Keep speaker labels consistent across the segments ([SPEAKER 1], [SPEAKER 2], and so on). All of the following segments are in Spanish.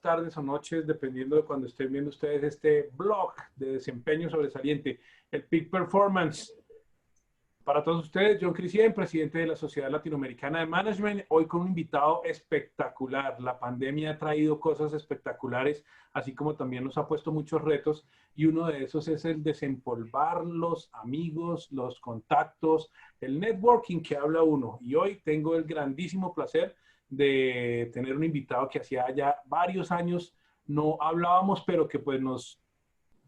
[SPEAKER 1] tardes o noches, dependiendo de cuando estén viendo ustedes este blog de desempeño sobresaliente, el Peak Performance. Para todos ustedes, John Cristian, presidente de la Sociedad Latinoamericana de Management, hoy con un invitado espectacular. La pandemia ha traído cosas espectaculares, así como también nos ha puesto muchos retos, y uno de esos es el desempolvar los amigos, los contactos, el networking que habla uno. Y hoy tengo el grandísimo placer de tener un invitado que hacía ya varios años no hablábamos, pero que pues nos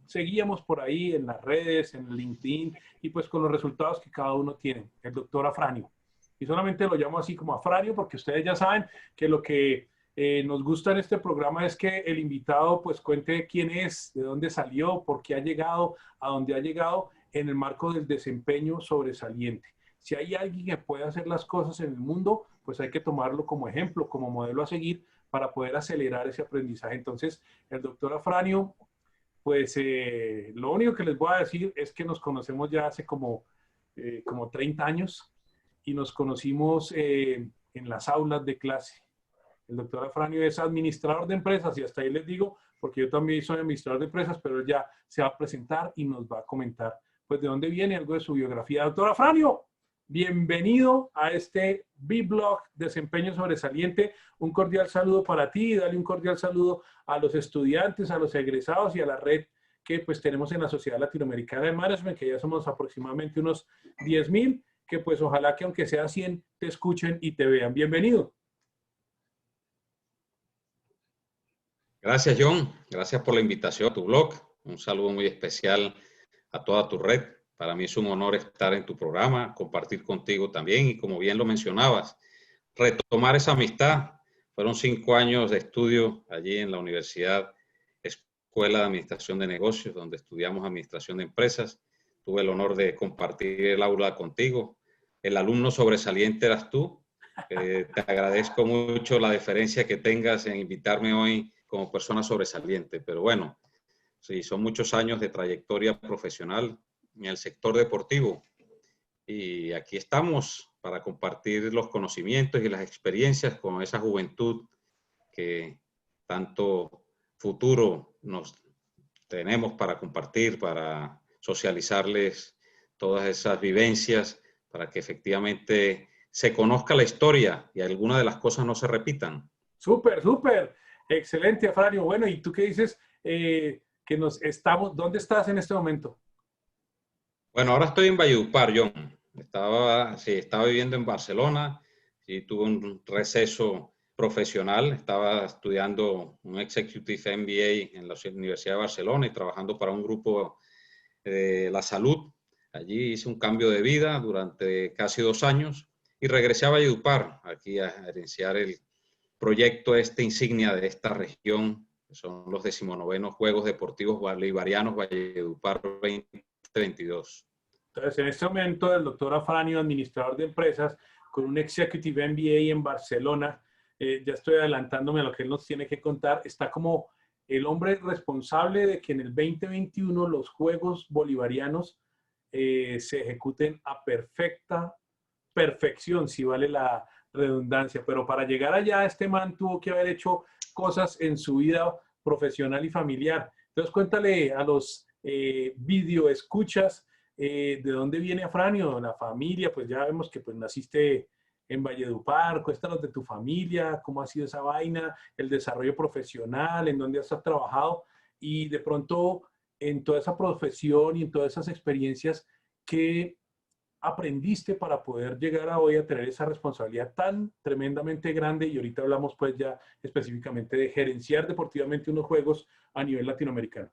[SPEAKER 1] seguíamos por ahí en las redes, en LinkedIn, y pues con los resultados que cada uno tiene, el doctor Afranio. Y solamente lo llamo así como Afranio porque ustedes ya saben que lo que nos gusta en este programa es que el invitado pues cuente quién es, de dónde salió, por qué ha llegado, a dónde ha llegado en el marco del desempeño sobresaliente. Si hay alguien que puede hacer las cosas en el mundo, pues hay que tomarlo como ejemplo, como modelo a seguir para poder acelerar ese aprendizaje. Entonces, el doctor Afranio, pues lo único que les voy a decir es que nos conocemos ya hace como 30 años y nos conocimos en las aulas de clase. El doctor Afranio es administrador de empresas y hasta ahí les digo, porque yo también soy administrador de empresas, pero él ya se va a presentar y nos va a comentar pues de dónde viene, algo de su biografía. Doctor Afranio, bienvenido a este B-Blog Desempeño Sobresaliente. Un cordial saludo para ti y dale un cordial saludo a los estudiantes, a los egresados y a la red que pues tenemos en la Sociedad Latinoamericana de Management, que ya somos aproximadamente unos 10,000, que pues ojalá que aunque sea 100 te escuchen y te vean. Bienvenido.
[SPEAKER 2] Gracias, John. Gracias por la invitación a tu blog. Un saludo muy especial a toda tu red. Para mí es un honor estar en tu programa, compartir contigo también y, como bien lo mencionabas, retomar esa amistad. Fueron 5 años de estudio allí en la Universidad Escuela de Administración de Negocios, donde estudiamos Administración de Empresas. Tuve el honor de compartir el aula contigo. El alumno sobresaliente eras tú. Te agradezco mucho la deferencia que tengas en invitarme hoy como persona sobresaliente. Pero bueno, sí, son muchos años de trayectoria profesional en el sector deportivo. Y aquí estamos para compartir los conocimientos y las experiencias con esa juventud que tanto futuro nos tenemos para compartir, para socializarles todas esas vivencias, para que efectivamente se conozca la historia y algunas de las cosas no se repitan.
[SPEAKER 1] Súper, súper. Excelente, Afranio. Bueno, ¿y tú qué dices? ¿Dónde estás en este momento?
[SPEAKER 2] Bueno, ahora estoy en Valledupar, John. Estaba viviendo en Barcelona, sí, tuve un receso profesional, estaba estudiando un Executive MBA en la Universidad de Barcelona y trabajando para un grupo de la salud. Allí hice un cambio de vida durante casi 2 años y regresé a Valledupar, aquí a gerenciar el proyecto insignia de esta región, que son los 19º Juegos Deportivos Bolivarianos Valledupar 2022.
[SPEAKER 1] Entonces, en este momento, el doctor Afranio, administrador de empresas, con un Executive MBA en Barcelona, ya estoy adelantándome a lo que él nos tiene que contar, está como el hombre responsable de que en el 2021 los Juegos Bolivarianos se ejecuten a perfección, si vale la redundancia. Pero para llegar allá, este man tuvo que haber hecho cosas en su vida profesional y familiar. Entonces, cuéntale a los video escuchas de dónde viene Afranio, la familia. Pues ya vemos que pues naciste en Valledupar. Cuéntanos de tu familia, cómo ha sido esa vaina, el desarrollo profesional, en dónde has trabajado y de pronto en toda esa profesión y en todas esas experiencias, ¿qué aprendiste para poder llegar a hoy a tener esa responsabilidad tan tremendamente grande? Y ahorita hablamos pues ya específicamente de gerenciar deportivamente unos juegos a nivel latinoamericano.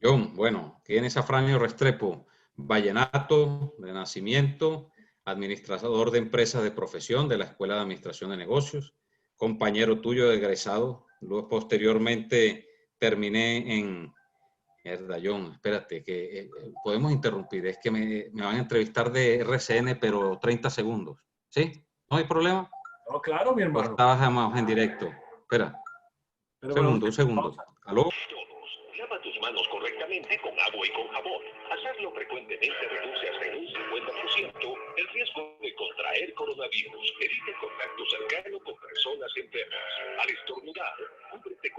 [SPEAKER 2] John, bueno, tienes a Afranio Restrepo, vallenato de nacimiento, administrador de empresas de profesión de la Escuela de Administración de Negocios, compañero tuyo de egresado. Luego, posteriormente, terminé en... Mierda, John, espérate, que podemos interrumpir. Es que me van a entrevistar de RCN, pero 30 segundos. ¿Sí? ¿No hay problema?
[SPEAKER 1] No, claro, mi
[SPEAKER 2] ¿O
[SPEAKER 1] hermano.
[SPEAKER 2] estabas en directo? Espera,
[SPEAKER 1] Pero bueno,
[SPEAKER 2] un segundo.
[SPEAKER 1] pausa.
[SPEAKER 2] ¿Aló?
[SPEAKER 3] Lava tus manos correctamente con agua y con jabón. Hacerlo frecuentemente reduce hasta en un 50% el riesgo de contraer coronavirus. Evita contacto cercano con personas enfermas. Al estornudar, cúbrete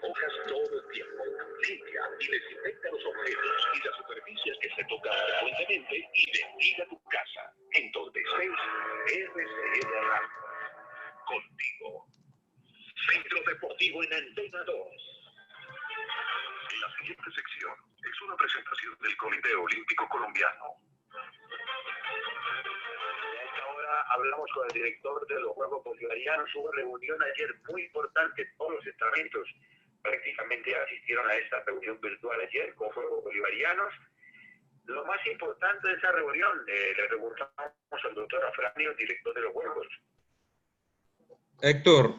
[SPEAKER 3] hojas todo el tiempo. Limpia y desinfecta los objetos y las superficies que se tocan frecuentemente y bendiga tu casa. En donde estés, RCN Radio. Contigo. Centro Deportivo en Antena 2. La siguiente sección es una presentación del Comité Olímpico Colombiano.
[SPEAKER 4] A esta hora hablamos con el director de los Juegos Bolivarianos. Hubo reunión ayer muy importante. Todos los estamentos prácticamente asistieron a esta reunión virtual ayer con Juegos Bolivarianos. Lo más importante de esa reunión, le preguntamos al doctor Afranio, director de los Juegos.
[SPEAKER 2] Héctor,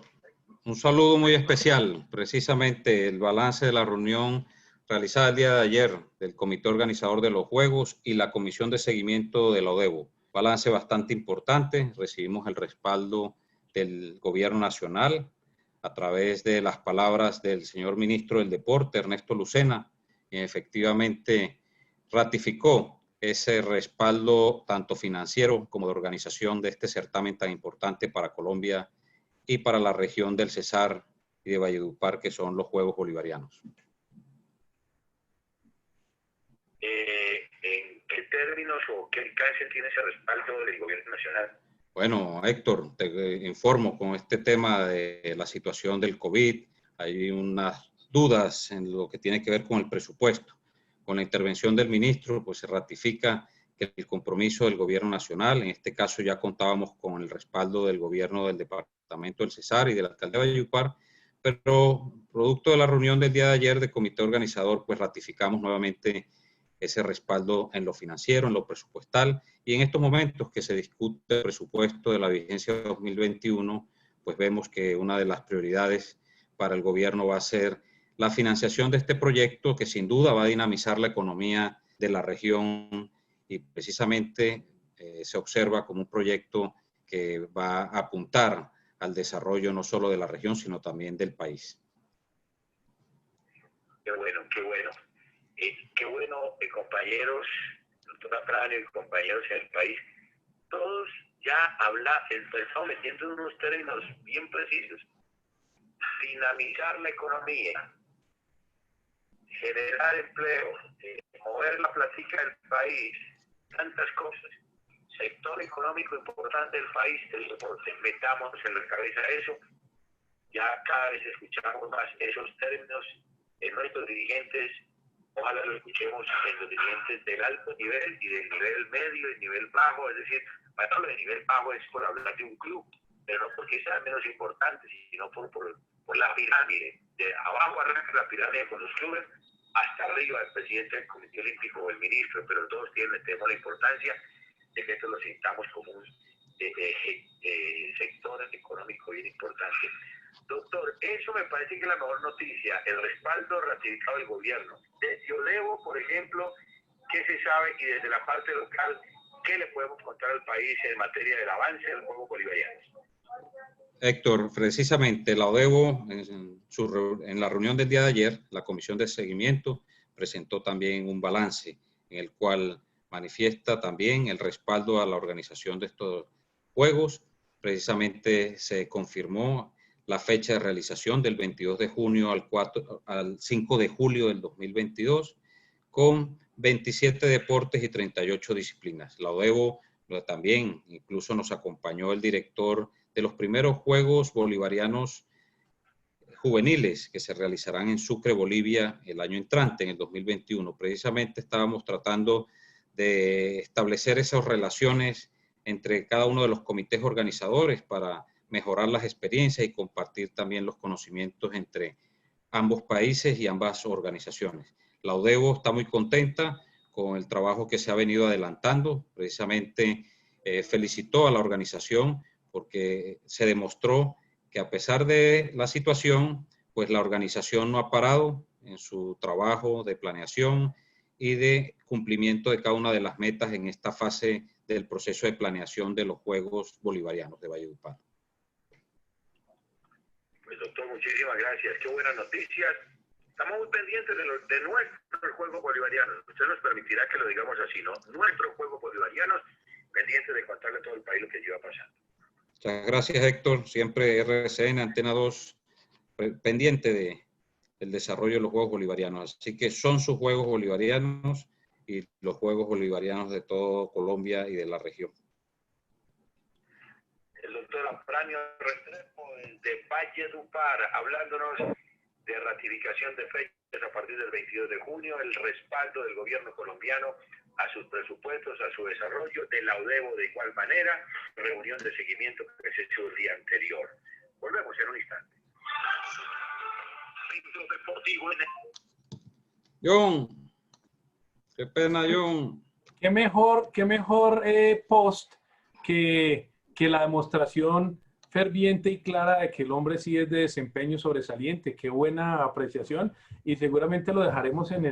[SPEAKER 2] un saludo muy especial. Precisamente el balance de la reunión realizada el día de ayer del comité organizador de los Juegos y la comisión de seguimiento de la ODEVO. Balance bastante importante. Recibimos el respaldo del gobierno nacional a través de las palabras del señor ministro del Deporte, Ernesto Lucena, y efectivamente ratificó ese respaldo tanto financiero como de organización de este certamen tan importante para Colombia y para la región del Cesar y de Valledupar, que son los Juegos Bolivarianos.
[SPEAKER 4] ¿En qué términos o qué alcance tiene ese respaldo del gobierno nacional?
[SPEAKER 2] Bueno, Héctor, te informo con este tema de la situación del COVID. Hay unas dudas en lo que tiene que ver con el presupuesto. Con la intervención del ministro, pues se ratifica que el compromiso del gobierno nacional, en este caso ya contábamos con el respaldo del gobierno del departamento del Cesar y del alcalde de Valledupar, pero producto de la reunión del día de ayer del comité organizador, pues ratificamos nuevamente ese respaldo en lo financiero, en lo presupuestal, y en estos momentos que se discute el presupuesto de la vigencia 2021, pues vemos que una de las prioridades para el gobierno va a ser la financiación de este proyecto que sin duda va a dinamizar la economía de la región y precisamente se observa como un proyecto que va a apuntar al desarrollo no solo de la región, sino también del país.
[SPEAKER 4] Qué bueno, qué bueno. Qué bueno, compañeros, doctor Afranio y compañeros en el país, todos ya estamos metiendo unos términos bien precisos. Dinamizar la economía, generar empleo, mover la plática del país, tantas cosas. Sector económico importante del país, el deporte. Metámonos en la cabeza eso. Ya cada vez escuchamos más esos términos en nuestros dirigentes. Ojalá lo escuchemos en los dirigentes del alto nivel y del nivel medio y nivel bajo. Es decir, para todo el nivel bajo es por hablar de un club, pero no porque sea menos importante, sino por la pirámide. De abajo arranca la pirámide con los clubes, hasta arriba el presidente del Comité Olímpico o el ministro, pero todos tenemos la importancia de que esto lo sintamos como un sector económico bien importante. Doctor, eso me parece que es la mejor noticia, el respaldo ratificado del gobierno. Desde ODEVO, por ejemplo, ¿qué se sabe? Y desde la parte local, ¿qué le podemos contar al país en materia del avance del juego bolivariano?
[SPEAKER 2] Héctor, precisamente la ODEVO, en la reunión del día de ayer, la comisión de seguimiento presentó también un balance en el cual manifiesta también el respaldo a la organización de estos Juegos. Precisamente se confirmó la fecha de realización del 22 de junio al 5 de julio del 2022, con 27 deportes y 38 disciplinas. La ODEVO también, incluso nos acompañó el director de los primeros Juegos Bolivarianos juveniles que se realizarán en Sucre, Bolivia, el año entrante, en el 2021. Precisamente estábamos tratando de establecer esas relaciones entre cada uno de los comités organizadores para mejorar las experiencias y compartir también los conocimientos entre ambos países y ambas organizaciones. La ODEVO está muy contenta con el trabajo que se ha venido adelantando. Precisamente felicitó a la organización porque se demostró que a pesar de la situación, pues la organización no ha parado en su trabajo de planeación y de cumplimiento de cada una de las metas en esta fase del proceso de planeación de los Juegos Bolivarianos de Valledupar.
[SPEAKER 4] Pues doctor, muchísimas gracias. Qué buenas noticias. Estamos muy pendientes de nuestros Juegos Bolivarianos. Usted nos permitirá que lo digamos así, ¿no? Nuestros Juegos Bolivarianos, pendientes de contarle a todo el país lo que lleva pasando.
[SPEAKER 2] Muchas gracias, Héctor. Siempre RCN, Antena 2, pendiente el desarrollo de los Juegos Bolivarianos. Así que son sus Juegos Bolivarianos y los Juegos Bolivarianos de todo Colombia y de la región.
[SPEAKER 4] El doctor Afranio Restrepo de Valledupar, hablándonos de ratificación de fechas a partir del 22 de junio, el respaldo del gobierno colombiano a sus presupuestos, a su desarrollo, de la UDEBO de igual manera, reunión de seguimiento que se hizo el día anterior. Volvemos en un instante. Centro Deportivo en
[SPEAKER 2] John, qué pena, John.
[SPEAKER 1] Qué mejor post que la demostración ferviente y clara de que el hombre sí es de desempeño sobresaliente. Qué buena apreciación, y seguramente lo dejaremos en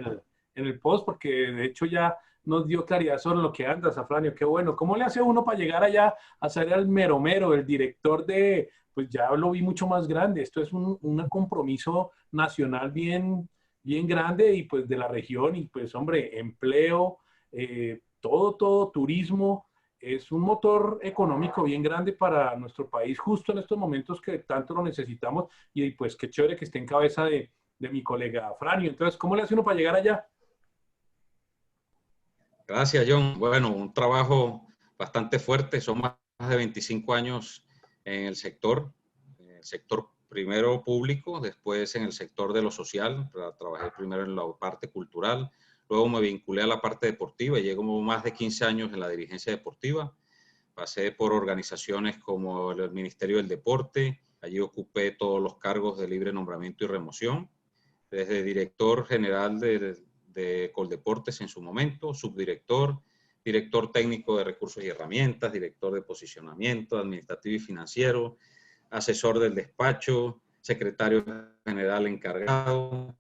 [SPEAKER 1] el post, porque de hecho ya nos dio claridad sobre lo que anda, Safranio. Qué bueno. ¿Cómo le hace uno para llegar allá a ser el mero, el director de, pues ya lo vi mucho más grande? Esto es un compromiso nacional bien grande, y pues de la región, y pues hombre, empleo, todo turismo. Es un motor económico bien grande para nuestro país, justo en estos momentos que tanto lo necesitamos, y pues qué chévere que esté en cabeza de mi colega Franio. Entonces, ¿cómo le hace uno para llegar allá?
[SPEAKER 2] Gracias, John. Bueno, un trabajo bastante fuerte. Son más de 25 años en el sector primero público, después en el sector de lo social. Trabajé primero en la parte cultural, luego me vinculé a la parte deportiva y llevo más de 15 años en la dirigencia deportiva. Pasé por organizaciones como el Ministerio del Deporte, allí ocupé todos los cargos de libre nombramiento y remoción, desde director general de Coldeportes en su momento, subdirector, director técnico de recursos y herramientas, director de posicionamiento administrativo y financiero, asesor del despacho, secretario general encargado.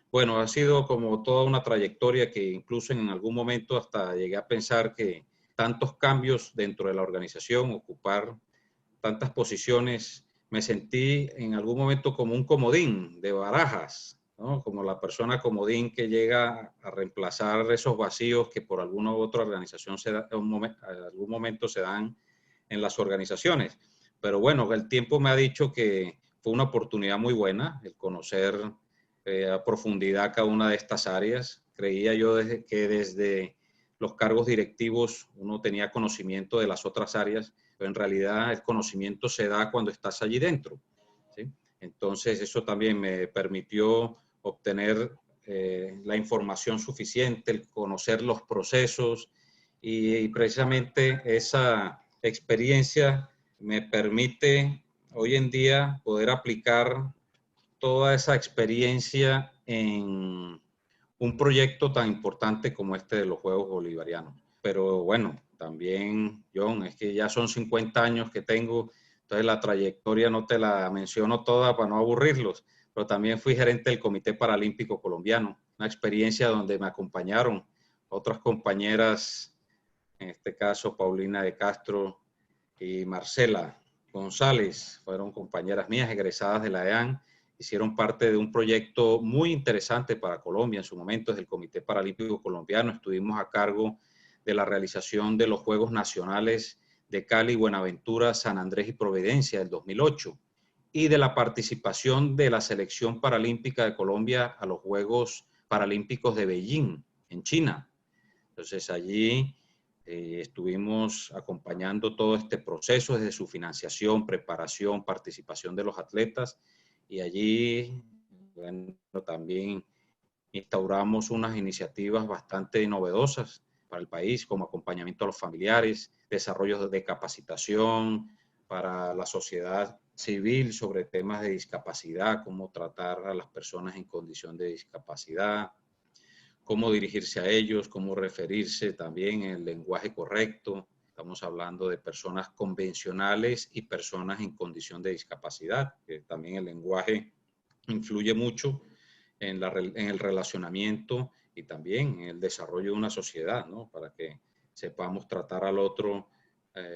[SPEAKER 2] Bueno, ha sido como toda una trayectoria que incluso en algún momento hasta llegué a pensar que tantos cambios dentro de la organización, ocupar tantas posiciones, me sentí en algún momento como un comodín de barajas, ¿no? Como la persona comodín que llega a reemplazar esos vacíos que por alguna u otra organización en algún momento se dan en las organizaciones. Pero bueno, el tiempo me ha dicho que fue una oportunidad muy buena el conocer a profundidad cada una de estas áreas. Creía yo que desde los cargos directivos uno tenía conocimiento de las otras áreas, pero en realidad el conocimiento se da cuando estás allí dentro, ¿sí? Entonces eso también me permitió obtener la información suficiente, el conocer los procesos, y precisamente esa experiencia me permite hoy en día poder aplicar toda esa experiencia en un proyecto tan importante como este de los Juegos Bolivarianos. Pero bueno, también, John, es que ya son 50 años que tengo, entonces la trayectoria no te la menciono toda para no aburrirlos, pero también fui gerente del Comité Paralímpico Colombiano, una experiencia donde me acompañaron otras compañeras, en este caso Paulina de Castro y Marcela González, fueron compañeras mías egresadas de la EAN, hicieron parte de un proyecto muy interesante para Colombia en su momento, desde el Comité Paralímpico Colombiano. Estuvimos a cargo de la realización de los Juegos Nacionales de Cali, Buenaventura, San Andrés y Providencia del 2008, y de la participación de la Selección Paralímpica de Colombia a los Juegos Paralímpicos de Beijing, en China. Entonces allí estuvimos acompañando todo este proceso desde su financiación, preparación, participación de los atletas, y allí, bueno, también instauramos unas iniciativas bastante novedosas para el país, como acompañamiento a los familiares, desarrollo de capacitación para la sociedad civil sobre temas de discapacidad, cómo tratar a las personas en condición de discapacidad, cómo dirigirse a ellos, cómo referirse también en el lenguaje correcto. Estamos hablando de personas convencionales y personas en condición de discapacidad, que también el lenguaje influye mucho en el relacionamiento y también en el desarrollo de una sociedad, ¿no? Para que sepamos tratar al otro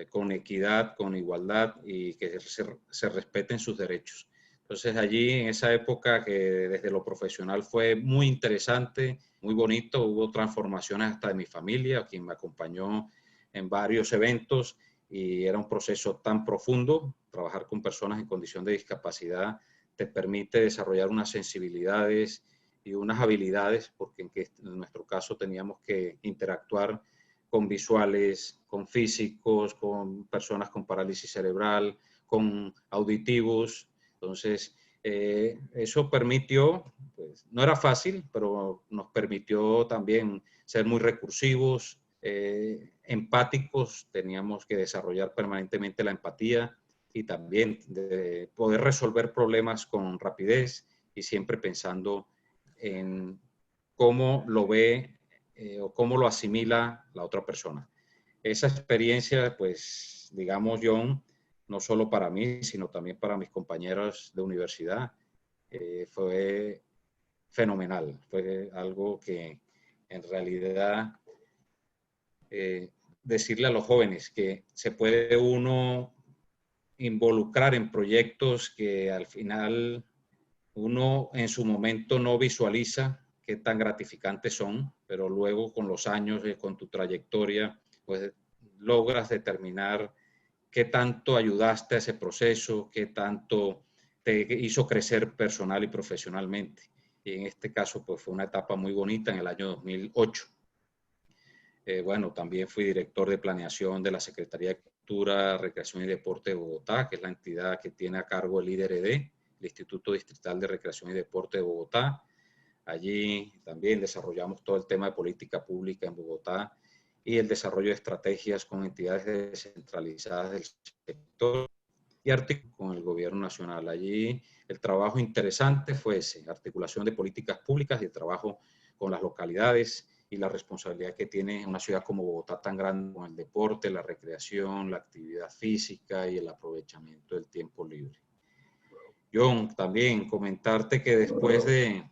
[SPEAKER 2] con equidad, con igualdad, y que se respeten sus derechos. Entonces allí en esa época, que desde lo profesional fue muy interesante, muy bonito, hubo transformaciones hasta de mi familia, quien me acompañó en varios eventos, y era un proceso tan profundo. Trabajar con personas en condición de discapacidad te permite desarrollar unas sensibilidades y unas habilidades, porque en nuestro caso teníamos que interactuar con visuales, con físicos, con personas con parálisis cerebral, con auditivos. Entonces, eso permitió, pues, no era fácil, pero nos permitió también ser muy recursivos, empáticos. Teníamos que desarrollar permanentemente la empatía y también de poder resolver problemas con rapidez y siempre pensando en cómo lo ve o cómo lo asimila la otra persona. Esa experiencia, pues, digamos, John, no solo para mí, sino también para mis compañeros de universidad, fue fenomenal. Fue algo que en realidad decirle a los jóvenes que se puede uno involucrar en proyectos que al final uno en su momento no visualiza qué tan gratificantes son, pero luego con los años, con tu trayectoria, pues logras determinar qué tanto ayudaste a ese proceso, qué tanto te hizo crecer personal y profesionalmente. Y en este caso, pues fue una etapa muy bonita en el año 2008. Bueno, también fui director de planeación de la Secretaría de Cultura, Recreación y Deporte de Bogotá, que es la entidad que tiene a cargo el IDRD, el Instituto Distrital de Recreación y Deporte de Bogotá. Allí también desarrollamos todo el tema de política pública en Bogotá y el desarrollo de estrategias con entidades descentralizadas del sector y con el gobierno nacional. Allí el trabajo interesante fue ese, articulación de políticas públicas y el trabajo con las localidades y la responsabilidad que tiene una ciudad como Bogotá tan grande con el deporte, la recreación, la actividad física y el aprovechamiento del tiempo libre. John, también comentarte que después del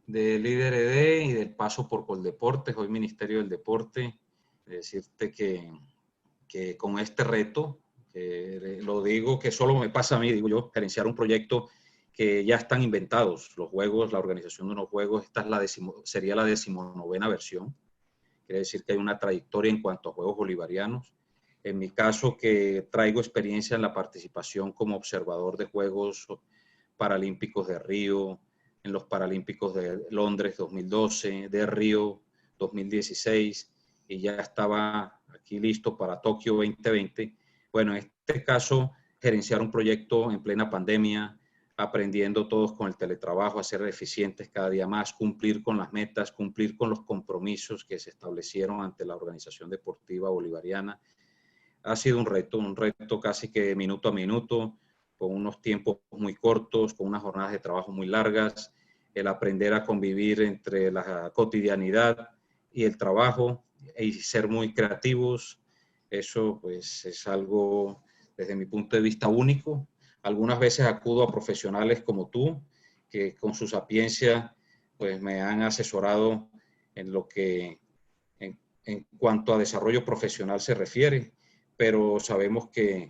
[SPEAKER 2] IDRD y del paso por Coldeportes, hoy Ministerio del Deporte, decirte que con este reto, lo digo que solo me pasa a mí, digo yo, gerenciar un proyecto que ya están inventados los juegos, la organización de unos juegos, esta es sería la 19ª versión, quiere decir que hay una trayectoria en cuanto a juegos bolivarianos. En mi caso, que traigo experiencia en la participación como observador de Juegos Paralímpicos de Río, en los Paralímpicos de Londres 2012, de Río 2016, y ya estaba aquí listo para Tokio 2020. Bueno, en este caso, gerenciar un proyecto en plena pandemia, aprendiendo todos con el teletrabajo, a ser eficientes cada día más, cumplir con las metas, cumplir con los compromisos que se establecieron ante la Organización Deportiva Bolivariana. Ha sido un reto casi que minuto a minuto, con unos tiempos muy cortos, con unas jornadas de trabajo muy largas, el aprender a convivir entre la cotidianidad y el trabajo y ser muy creativos. Eso pues es algo desde mi punto de vista único. Algunas veces acudo a profesionales como tú, que con su sapiencia pues me han asesorado en lo que en cuanto a desarrollo profesional se refiere, pero sabemos que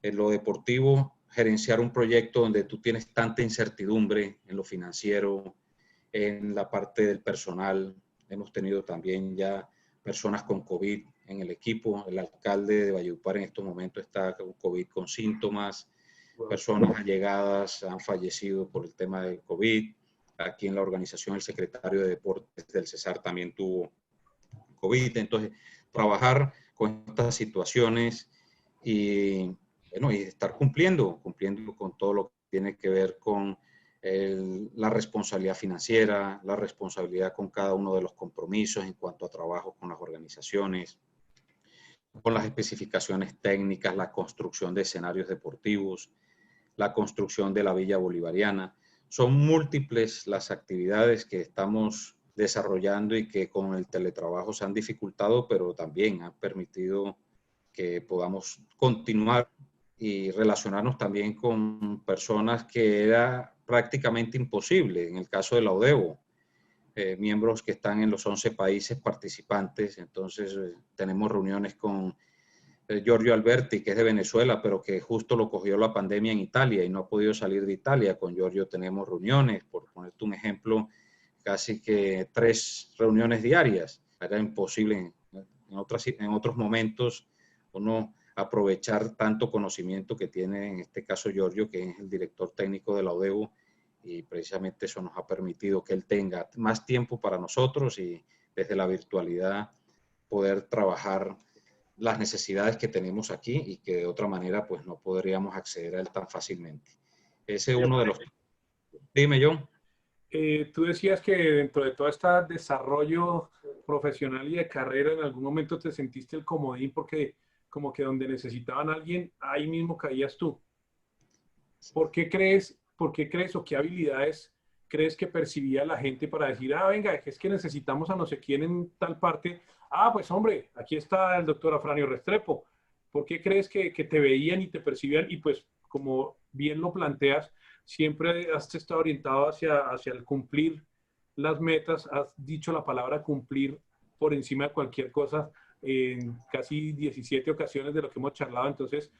[SPEAKER 2] en lo deportivo, gerenciar un proyecto donde tú tienes tanta incertidumbre en lo financiero, en la parte del personal, hemos tenido también ya personas con COVID en el equipo, el alcalde de Valledupar en estos momentos está con COVID con síntomas, personas allegadas han fallecido por el tema del COVID, aquí en la organización el secretario de Deportes del Cesar también tuvo COVID, entonces trabajar con estas situaciones y, bueno, y estar cumpliendo con todo lo que tiene que ver con la responsabilidad financiera, la responsabilidad con cada uno de los compromisos en cuanto a trabajo con las organizaciones, con las especificaciones técnicas, la construcción de escenarios deportivos, la construcción de la Villa Bolivariana. Son múltiples las actividades que estamos desarrollando y que con el teletrabajo se han dificultado, pero también han permitido que podamos continuar y relacionarnos también con personas que era prácticamente imposible. En el caso de la ODEBO, miembros que están en los 11 países participantes, entonces tenemos reuniones con Giorgio Alberti, que es de Venezuela, pero que justo lo cogió la pandemia en Italia y no ha podido salir de Italia. Con Giorgio tenemos reuniones, por ponerte un ejemplo, casi que 3 reuniones diarias. Era imposible en otros momentos uno aprovechar tanto conocimiento que tiene en este caso Giorgio, que es el director técnico de la ODEU, y precisamente eso nos ha permitido que él tenga más tiempo para nosotros y desde la virtualidad poder trabajar las necesidades que tenemos aquí y que de otra manera pues no podríamos acceder a él tan fácilmente. Ese es uno de los... Dime, John.
[SPEAKER 1] Tú decías que dentro de todo este desarrollo profesional y de carrera, en algún momento te sentiste el comodín porque como que donde necesitaban a alguien, ahí mismo caías tú. ¿Por qué crees o qué habilidades crees que percibía la gente para decir, ah, venga, es que necesitamos a no sé quién en tal parte? Ah, pues hombre, aquí está el doctor Afranio Restrepo. ¿Por qué crees que te veían y te percibían? Y pues, como bien lo planteas, siempre has estado orientado hacia el cumplir las metas, has dicho la palabra cumplir por encima de cualquier cosa en casi 17 ocasiones de lo que hemos charlado. Entonces,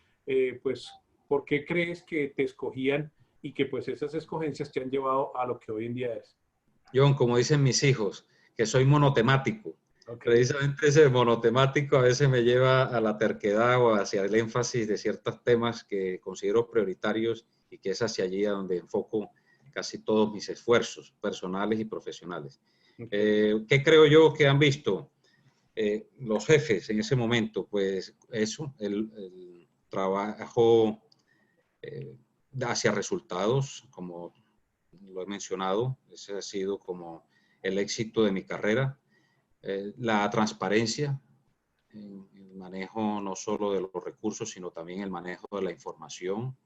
[SPEAKER 1] pues, ¿por qué crees que te escogían y que pues esas escogencias te han llevado a lo que hoy en día es?
[SPEAKER 2] John, como dicen mis hijos, que soy monotemático. Okay. Precisamente ese monotemático a veces me lleva a la terquedad o hacia el énfasis de ciertos temas que considero prioritarios y que es hacia allí a donde enfoco casi todos mis esfuerzos personales y profesionales. Okay. ¿Qué creo yo que han visto los jefes en ese momento? Pues eso, el trabajo hacia resultados, como lo he mencionado, ese ha sido como el éxito de mi carrera. La transparencia, el manejo no solo de los recursos, sino también el manejo de la información,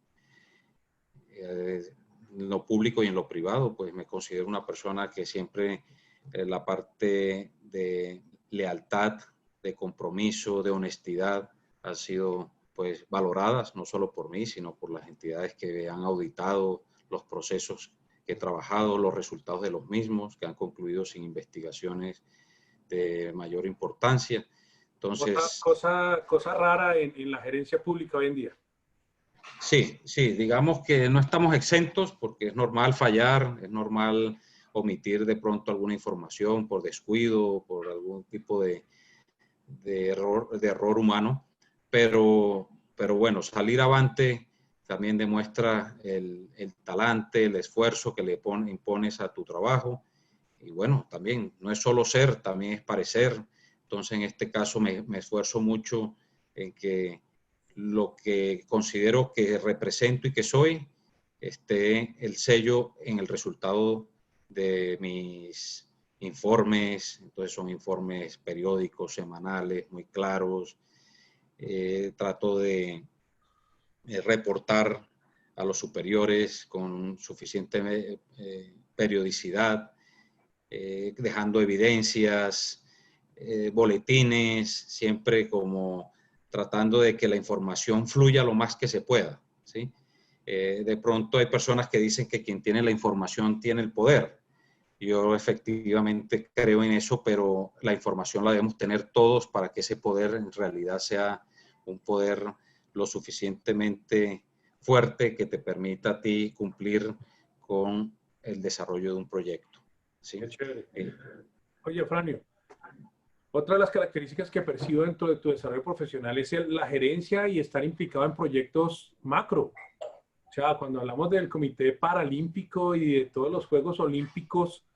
[SPEAKER 2] en lo público y en lo privado, pues me considero una persona que siempre la parte de lealtad, de compromiso, de honestidad, ha sido pues valoradas no solo por mí, sino por las entidades que han auditado los procesos que he trabajado, los resultados de los mismos, que han concluido sin investigaciones de mayor importancia. Entonces,
[SPEAKER 1] cosa rara en la gerencia pública hoy en día.
[SPEAKER 2] Sí, digamos que no estamos exentos porque es normal fallar, es normal omitir de pronto alguna información por descuido, por algún tipo de error humano, pero bueno, salir avante también demuestra el talante, el esfuerzo que le impones a tu trabajo. Y bueno, también no es solo ser, también es parecer. Entonces, en este caso me esfuerzo mucho en que lo que considero que represento y que soy esté el sello en el resultado de mis informes. Entonces son informes periódicos, semanales, muy claros. Trato de reportar a los superiores con suficiente periodicidad, dejando evidencias, boletines, siempre como tratando de que la información fluya lo más que se pueda, ¿sí? De pronto hay personas que dicen que quien tiene la información tiene el poder. Yo efectivamente creo en eso, pero la información la debemos tener todos para que ese poder en realidad sea un poder lo suficientemente fuerte que te permita a ti cumplir con el desarrollo de un proyecto, ¿sí?
[SPEAKER 1] Qué chévere. Oye, Franio, otra de las características que percibo dentro de tu desarrollo profesional es la gerencia y estar implicado en proyectos macro. O sea, cuando hablamos del Comité Paralímpico y de todos los Juegos Olímpicos,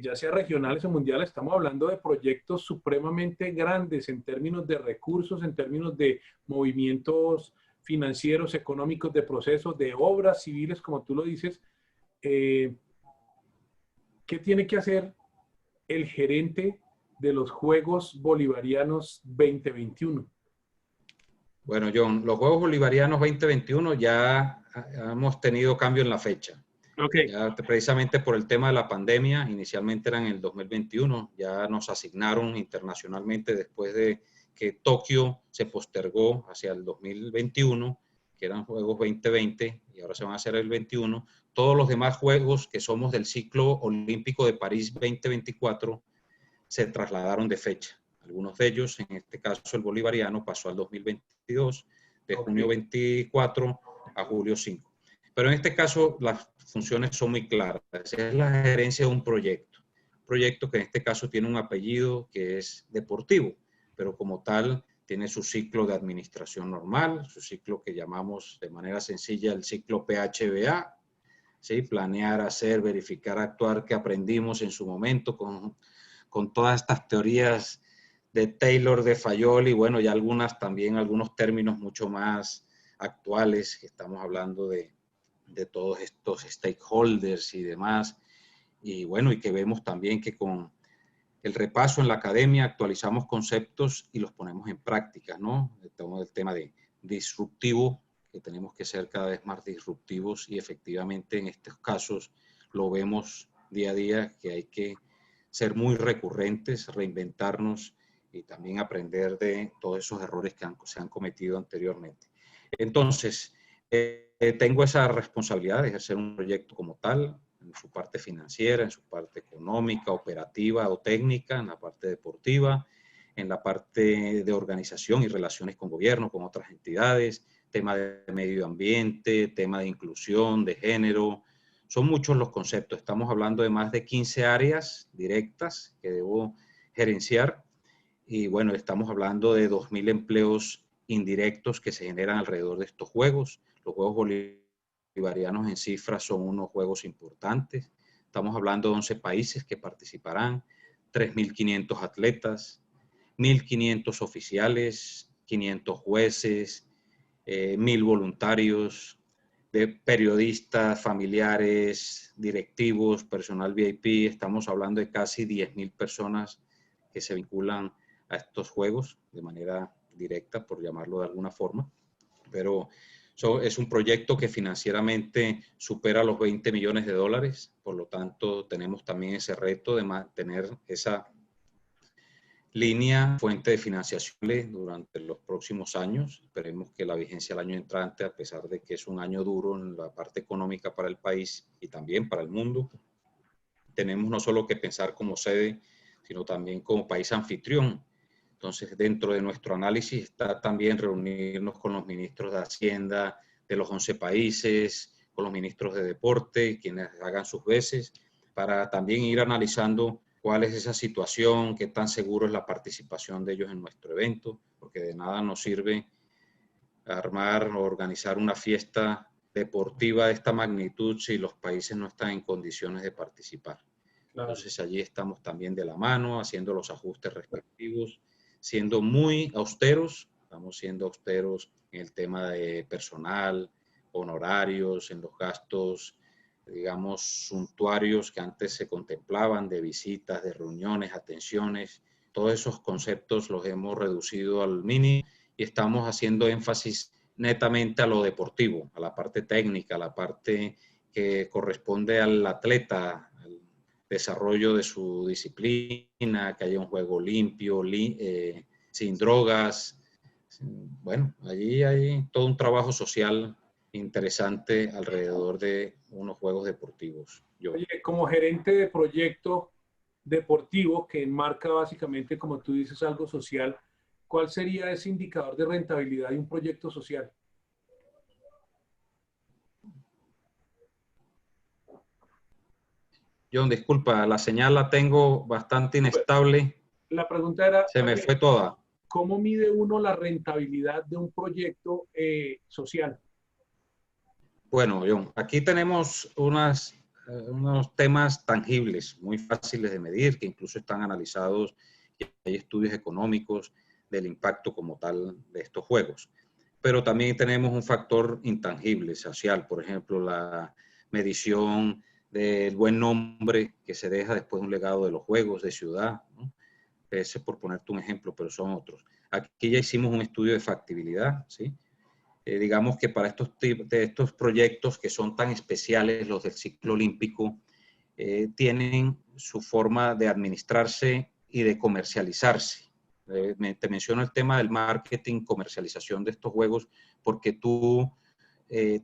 [SPEAKER 1] ya sea regionales o mundiales, estamos hablando de proyectos supremamente grandes en términos de recursos, en términos de movimientos financieros, económicos, de procesos, de obras civiles, como tú lo dices. ¿Qué tiene que hacer el gerente de los Juegos Bolivarianos 2021?
[SPEAKER 2] Bueno, John, los Juegos Bolivarianos 2021 ya hemos tenido cambio en la fecha.
[SPEAKER 1] Okay.
[SPEAKER 2] Ya, precisamente por el tema de la pandemia, inicialmente eran en el 2021, ya nos asignaron internacionalmente después de que Tokio se postergó hacia el 2021, que eran Juegos 2020 y ahora se van a hacer el 21. Todos los demás Juegos que somos del ciclo olímpico de París 2024 se trasladaron de fecha. Algunos de ellos, en este caso el bolivariano, pasó al 2022, de junio 24 a julio 5. Pero en este caso las funciones son muy claras. Es la gerencia de un proyecto que en este caso tiene un apellido que es deportivo, pero como tal tiene su ciclo de administración normal, su ciclo que llamamos de manera sencilla el ciclo PHBA, ¿sí? Planear, hacer, verificar, actuar, que aprendimos en su momento con todas estas teorías de Taylor, de Fayol, y bueno, y algunas también, algunos términos mucho más actuales, que estamos hablando de todos estos stakeholders y demás, y bueno, y que vemos también que con el repaso en la academia actualizamos conceptos y los ponemos en práctica, ¿no? El tema de disruptivo, que tenemos que ser cada vez más disruptivos, y efectivamente en estos casos lo vemos día a día, que hay que ser muy recurrentes, reinventarnos y también aprender de todos esos errores que se han cometido anteriormente. Entonces, tengo esa responsabilidad de ejercer un proyecto como tal, en su parte financiera, en su parte económica, operativa o técnica, en la parte deportiva, en la parte de organización y relaciones con gobierno, con otras entidades, tema de medio ambiente, tema de inclusión, de género. Son muchos los conceptos. Estamos hablando de más de 15 áreas directas que debo gerenciar. Y bueno, estamos hablando de 2.000 empleos indirectos que se generan alrededor de estos juegos. Los Juegos Bolivarianos en cifras son unos juegos importantes. Estamos hablando de 11 países que participarán, 3.500 atletas, 1.500 oficiales, 500 jueces, 1.000 voluntarios, de periodistas, familiares, directivos, personal VIP. Estamos hablando de casi 10.000 personas que se vinculan a estos juegos de manera directa, por llamarlo de alguna forma. Pero es un proyecto que financieramente supera los 20 millones de dólares. Por lo tanto, tenemos también ese reto de mantener esa línea, fuente de financiación durante los próximos años. Esperemos que la vigencia del año entrante, a pesar de que es un año duro en la parte económica para el país y también para el mundo, tenemos no solo que pensar como sede, sino también como país anfitrión. Entonces, dentro de nuestro análisis está también reunirnos con los ministros de Hacienda de los 11 países, con los ministros de Deporte, quienes hagan sus veces, para también ir analizando cuál es esa situación, qué tan seguro es la participación de ellos en nuestro evento, porque de nada nos sirve armar o organizar una fiesta deportiva de esta magnitud si los países no están en condiciones de participar. Claro. Entonces allí estamos también de la mano, haciendo los ajustes respectivos, siendo muy austeros. Estamos siendo austeros en el tema de personal, honorarios, en los gastos, digamos, suntuarios que antes se contemplaban, de visitas, de reuniones, atenciones. Todos esos conceptos los hemos reducido al mínimo y estamos haciendo énfasis netamente a lo deportivo, a la parte técnica, a la parte que corresponde al atleta, al desarrollo de su disciplina, que haya un juego limpio, sin drogas. Bueno, allí hay todo un trabajo social interesante alrededor de unos juegos deportivos.
[SPEAKER 1] Oye, como gerente de proyecto deportivo que enmarca básicamente, como tú dices, algo social, ¿cuál sería ese indicador de rentabilidad de un proyecto social?
[SPEAKER 2] John, disculpa, la señal la tengo bastante inestable.
[SPEAKER 1] La pregunta era...
[SPEAKER 2] Se me fue toda.
[SPEAKER 1] ¿Cómo mide uno la rentabilidad de un proyecto social?
[SPEAKER 2] Bueno, John, aquí tenemos unos temas tangibles, muy fáciles de medir, que incluso están analizados y hay estudios económicos del impacto como tal de estos juegos. Pero también tenemos un factor intangible, social, por ejemplo, la medición del buen nombre que se deja después de un legado de los juegos de ciudad, ¿no? Ese por ponerte un ejemplo, pero son otros. Aquí ya hicimos un estudio de factibilidad, ¿sí? Digamos que para estos proyectos que son tan especiales, los del ciclo olímpico, tienen su forma de administrarse y de comercializarse. Te menciono el tema del marketing, comercialización de estos juegos, porque tú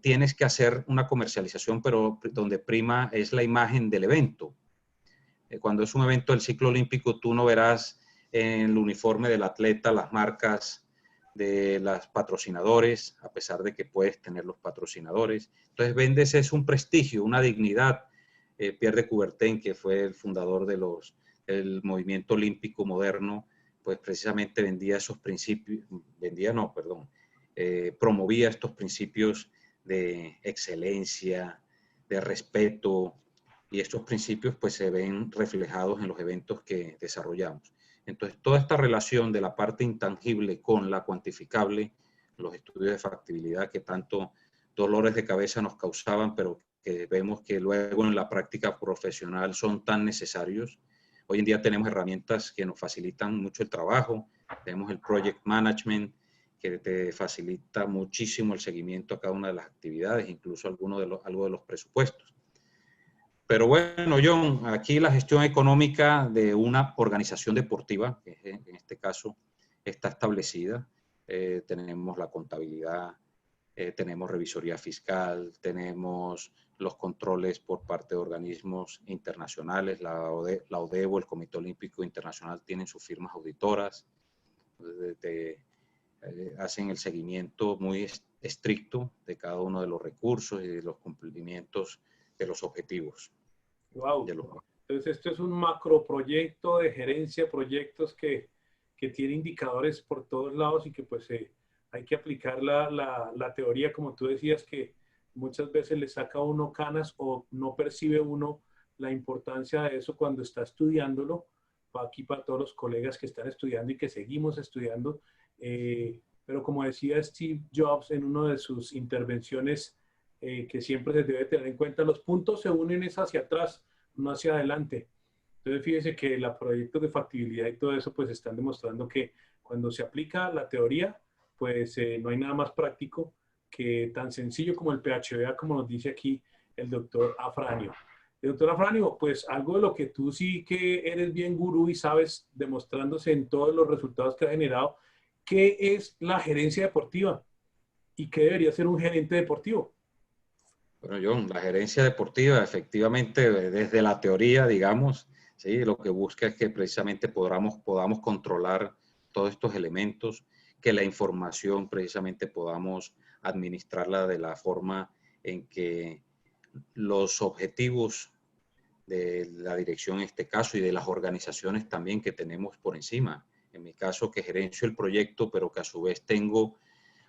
[SPEAKER 2] tienes que hacer una comercialización, pero donde prima es la imagen del evento. Cuando es un evento del ciclo olímpico, tú no verás en el uniforme del atleta las marcas de los patrocinadores, a pesar de que puedes tener los patrocinadores. Entonces vendes es un prestigio, una dignidad. Pierre de Coubertin, que fue el fundador del movimiento olímpico moderno, pues precisamente promovía estos principios de excelencia, de respeto, y estos principios pues se ven reflejados en los eventos que desarrollamos. Entonces, toda esta relación de la parte intangible con la cuantificable, los estudios de factibilidad que tanto dolores de cabeza nos causaban, pero que vemos que luego en la práctica profesional son tan necesarios. Hoy en día tenemos herramientas que nos facilitan mucho el trabajo. Tenemos el Project Management, que te facilita muchísimo el seguimiento a cada una de las actividades, incluso algo de los presupuestos. Pero bueno, John, aquí la gestión económica de una organización deportiva, que en este caso está establecida. Tenemos la contabilidad, tenemos revisoría fiscal, tenemos los controles por parte de organismos internacionales, la ODEVO, el Comité Olímpico Internacional, tienen sus firmas auditoras, hacen el seguimiento muy estricto de cada uno de los recursos y de los cumplimientos de los objetivos.
[SPEAKER 1] Wow. Entonces esto es un macroproyecto de gerencia, proyectos que tiene indicadores por todos lados y que pues hay que aplicar la teoría, como tú decías, que muchas veces le saca a uno canas o no percibe uno la importancia de eso cuando está estudiándolo. Aquí para todos los colegas que están estudiando y que seguimos estudiando. Pero como decía Steve Jobs en una de sus intervenciones, que siempre se debe tener en cuenta, los puntos se unen es hacia atrás, no hacia adelante. Entonces fíjese que los proyectos de factibilidad y todo eso pues están demostrando que cuando se aplica la teoría, pues no hay nada más práctico que tan sencillo como el PHBA, como nos dice aquí el doctor Afranio. Doctor Afranio, pues algo de lo que tú sí que eres bien gurú y sabes, demostrándose en todos los resultados que ha generado, ¿qué es la gerencia deportiva? ¿Y qué debería ser un gerente deportivo?
[SPEAKER 2] Bueno, John, la gerencia deportiva, efectivamente, desde la teoría, digamos, ¿sí? Lo que busca es que precisamente podamos controlar todos estos elementos, que la información precisamente podamos administrarla de la forma en que los objetivos de la dirección en este caso y de las organizaciones también que tenemos por encima. En mi caso, que gerencio el proyecto, pero que a su vez tengo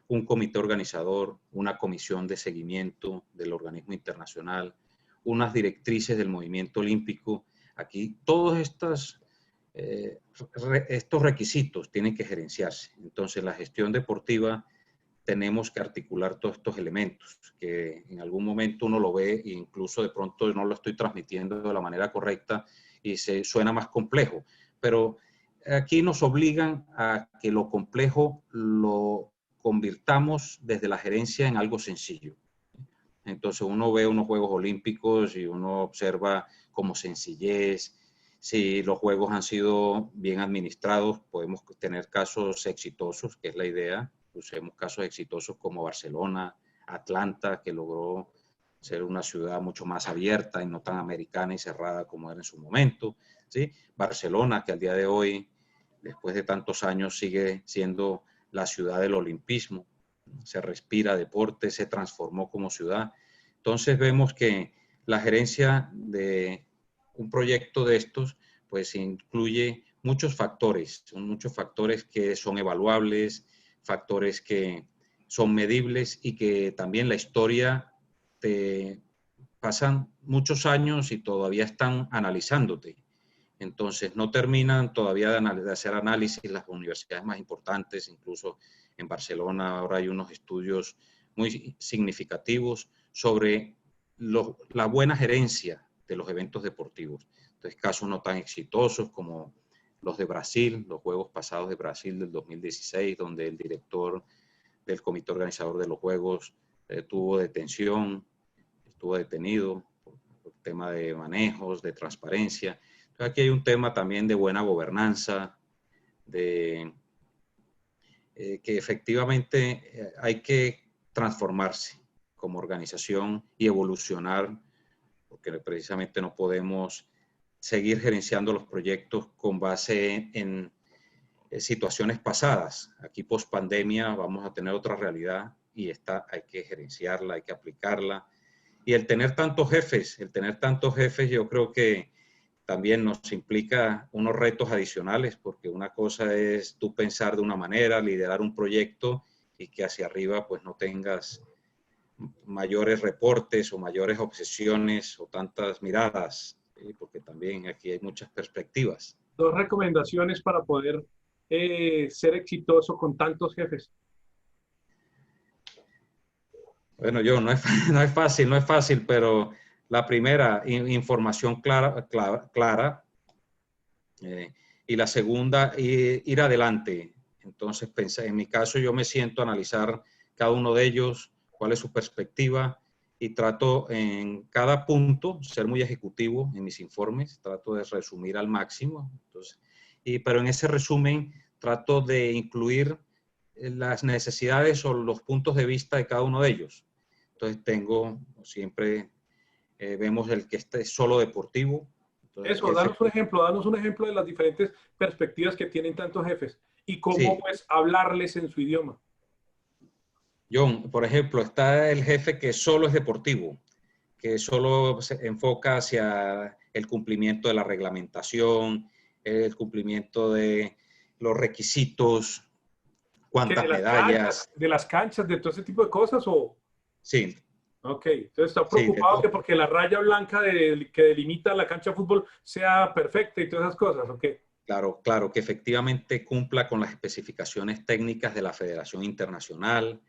[SPEAKER 2] un comité organizador, una comisión de seguimiento del organismo internacional, unas directrices del movimiento olímpico. Aquí todos estos requisitos tienen que gerenciarse. Entonces, la gestión deportiva tenemos que articular todos estos elementos, que en algún momento uno lo ve e incluso de pronto no lo estoy transmitiendo de la manera correcta y suena más complejo. Pero aquí nos obligan a que lo complejo lo convirtamos desde la gerencia en algo sencillo. Entonces uno ve unos Juegos Olímpicos y uno observa como sencillez. Si los Juegos han sido bien administrados, podemos tener casos exitosos, que es la idea. Usemos casos exitosos como Barcelona, Atlanta, que logró ser una ciudad mucho más abierta y no tan americana y cerrada como era en su momento, ¿sí? Barcelona, que al día de hoy, después de tantos años, sigue siendo la ciudad del olimpismo. Se respira deporte, se transformó como ciudad. Entonces vemos que la gerencia de un proyecto de estos, pues incluye muchos factores que son evaluables, factores que son medibles y que también la historia te pasan muchos años y todavía están analizándote. Entonces no terminan todavía de hacer análisis las universidades más importantes, incluso en Barcelona ahora hay unos estudios muy significativos sobre la buena gerencia de los eventos deportivos. Entonces casos no tan exitosos como los de Brasil, los Juegos pasados de Brasil del 2016, donde el director del comité organizador de los Juegos tuvo detención, estuvo detenido por tema de manejos, de transparencia. Entonces aquí hay un tema también de buena gobernanza, que efectivamente hay que transformarse como organización y evolucionar, porque precisamente no podemos seguir gerenciando los proyectos con base en situaciones pasadas. Aquí post pandemia vamos a tener otra realidad y esta hay que gerenciarla, hay que aplicarla. Y el tener tantos jefes, yo creo que también nos implica unos retos adicionales, porque una cosa es tú pensar de una manera, liderar un proyecto y que hacia arriba pues no tengas mayores reportes o mayores obsesiones o tantas miradas, porque también aquí hay muchas perspectivas.
[SPEAKER 1] 2 recomendaciones para poder ser exitoso con tantos jefes.
[SPEAKER 2] Bueno, yo no es fácil, pero la primera, información clara. Y la segunda, ir adelante. Entonces, en mi caso, yo me siento a analizar cada uno de ellos, cuál es su perspectiva, y trato en cada punto ser muy ejecutivo en mis informes, trato de resumir al máximo. Entonces, pero en ese resumen trato de incluir las necesidades o los puntos de vista de cada uno de ellos. Entonces siempre vemos el que es solo deportivo. Entonces,
[SPEAKER 1] Eso, danos un ejemplo de las diferentes perspectivas que tienen tantos jefes y cómo
[SPEAKER 2] sí.
[SPEAKER 1] pues hablarles en su idioma.
[SPEAKER 2] John, por ejemplo, está el jefe que solo es deportivo, que solo se enfoca hacia el cumplimiento de la reglamentación, el cumplimiento de los requisitos, cuántas medallas.
[SPEAKER 1] De las canchas, de todo ese tipo de cosas, ¿o?
[SPEAKER 2] Sí.
[SPEAKER 1] Ok, entonces está
[SPEAKER 2] Sí,
[SPEAKER 1] preocupado que porque la raya blanca que delimita la cancha de fútbol sea perfecta y todas esas cosas, ¿ok?
[SPEAKER 2] Claro, que efectivamente cumpla con las especificaciones técnicas de la Federación Internacional,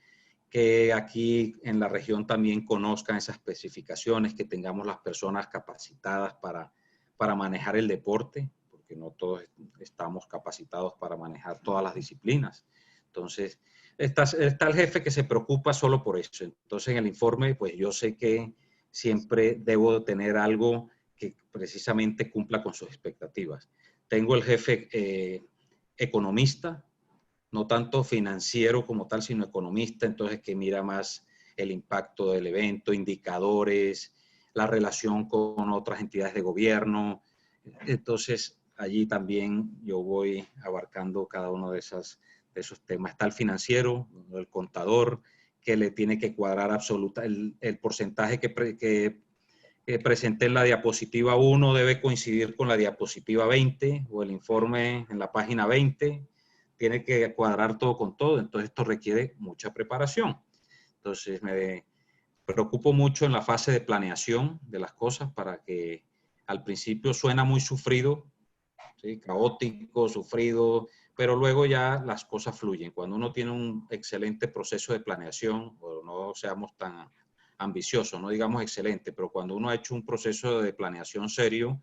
[SPEAKER 2] que aquí en la región también conozcan esas especificaciones, que tengamos las personas capacitadas para manejar el deporte, porque no todos estamos capacitados para manejar todas las disciplinas. Entonces, está el jefe que se preocupa solo por eso. Entonces, en el informe, pues yo sé que siempre debo tener algo que precisamente cumpla con sus expectativas. Tengo el jefe economista, no tanto financiero como tal, sino economista, entonces que mira más el impacto del evento, indicadores, la relación con otras entidades de gobierno. Entonces, allí también yo voy abarcando cada uno de esos temas. Está el financiero, el contador, que le tiene que cuadrar el porcentaje que presenté en la diapositiva 1 debe coincidir con la diapositiva 20 o el informe en la página 20. Tiene que cuadrar todo con todo, entonces esto requiere mucha preparación. Entonces me preocupo mucho en la fase de planeación de las cosas para que al principio suena muy sufrido, ¿sí? Caótico, sufrido, pero luego ya las cosas fluyen. Cuando uno tiene un excelente proceso de planeación, o no seamos tan ambiciosos, no digamos excelente, pero cuando uno ha hecho un proceso de planeación serio,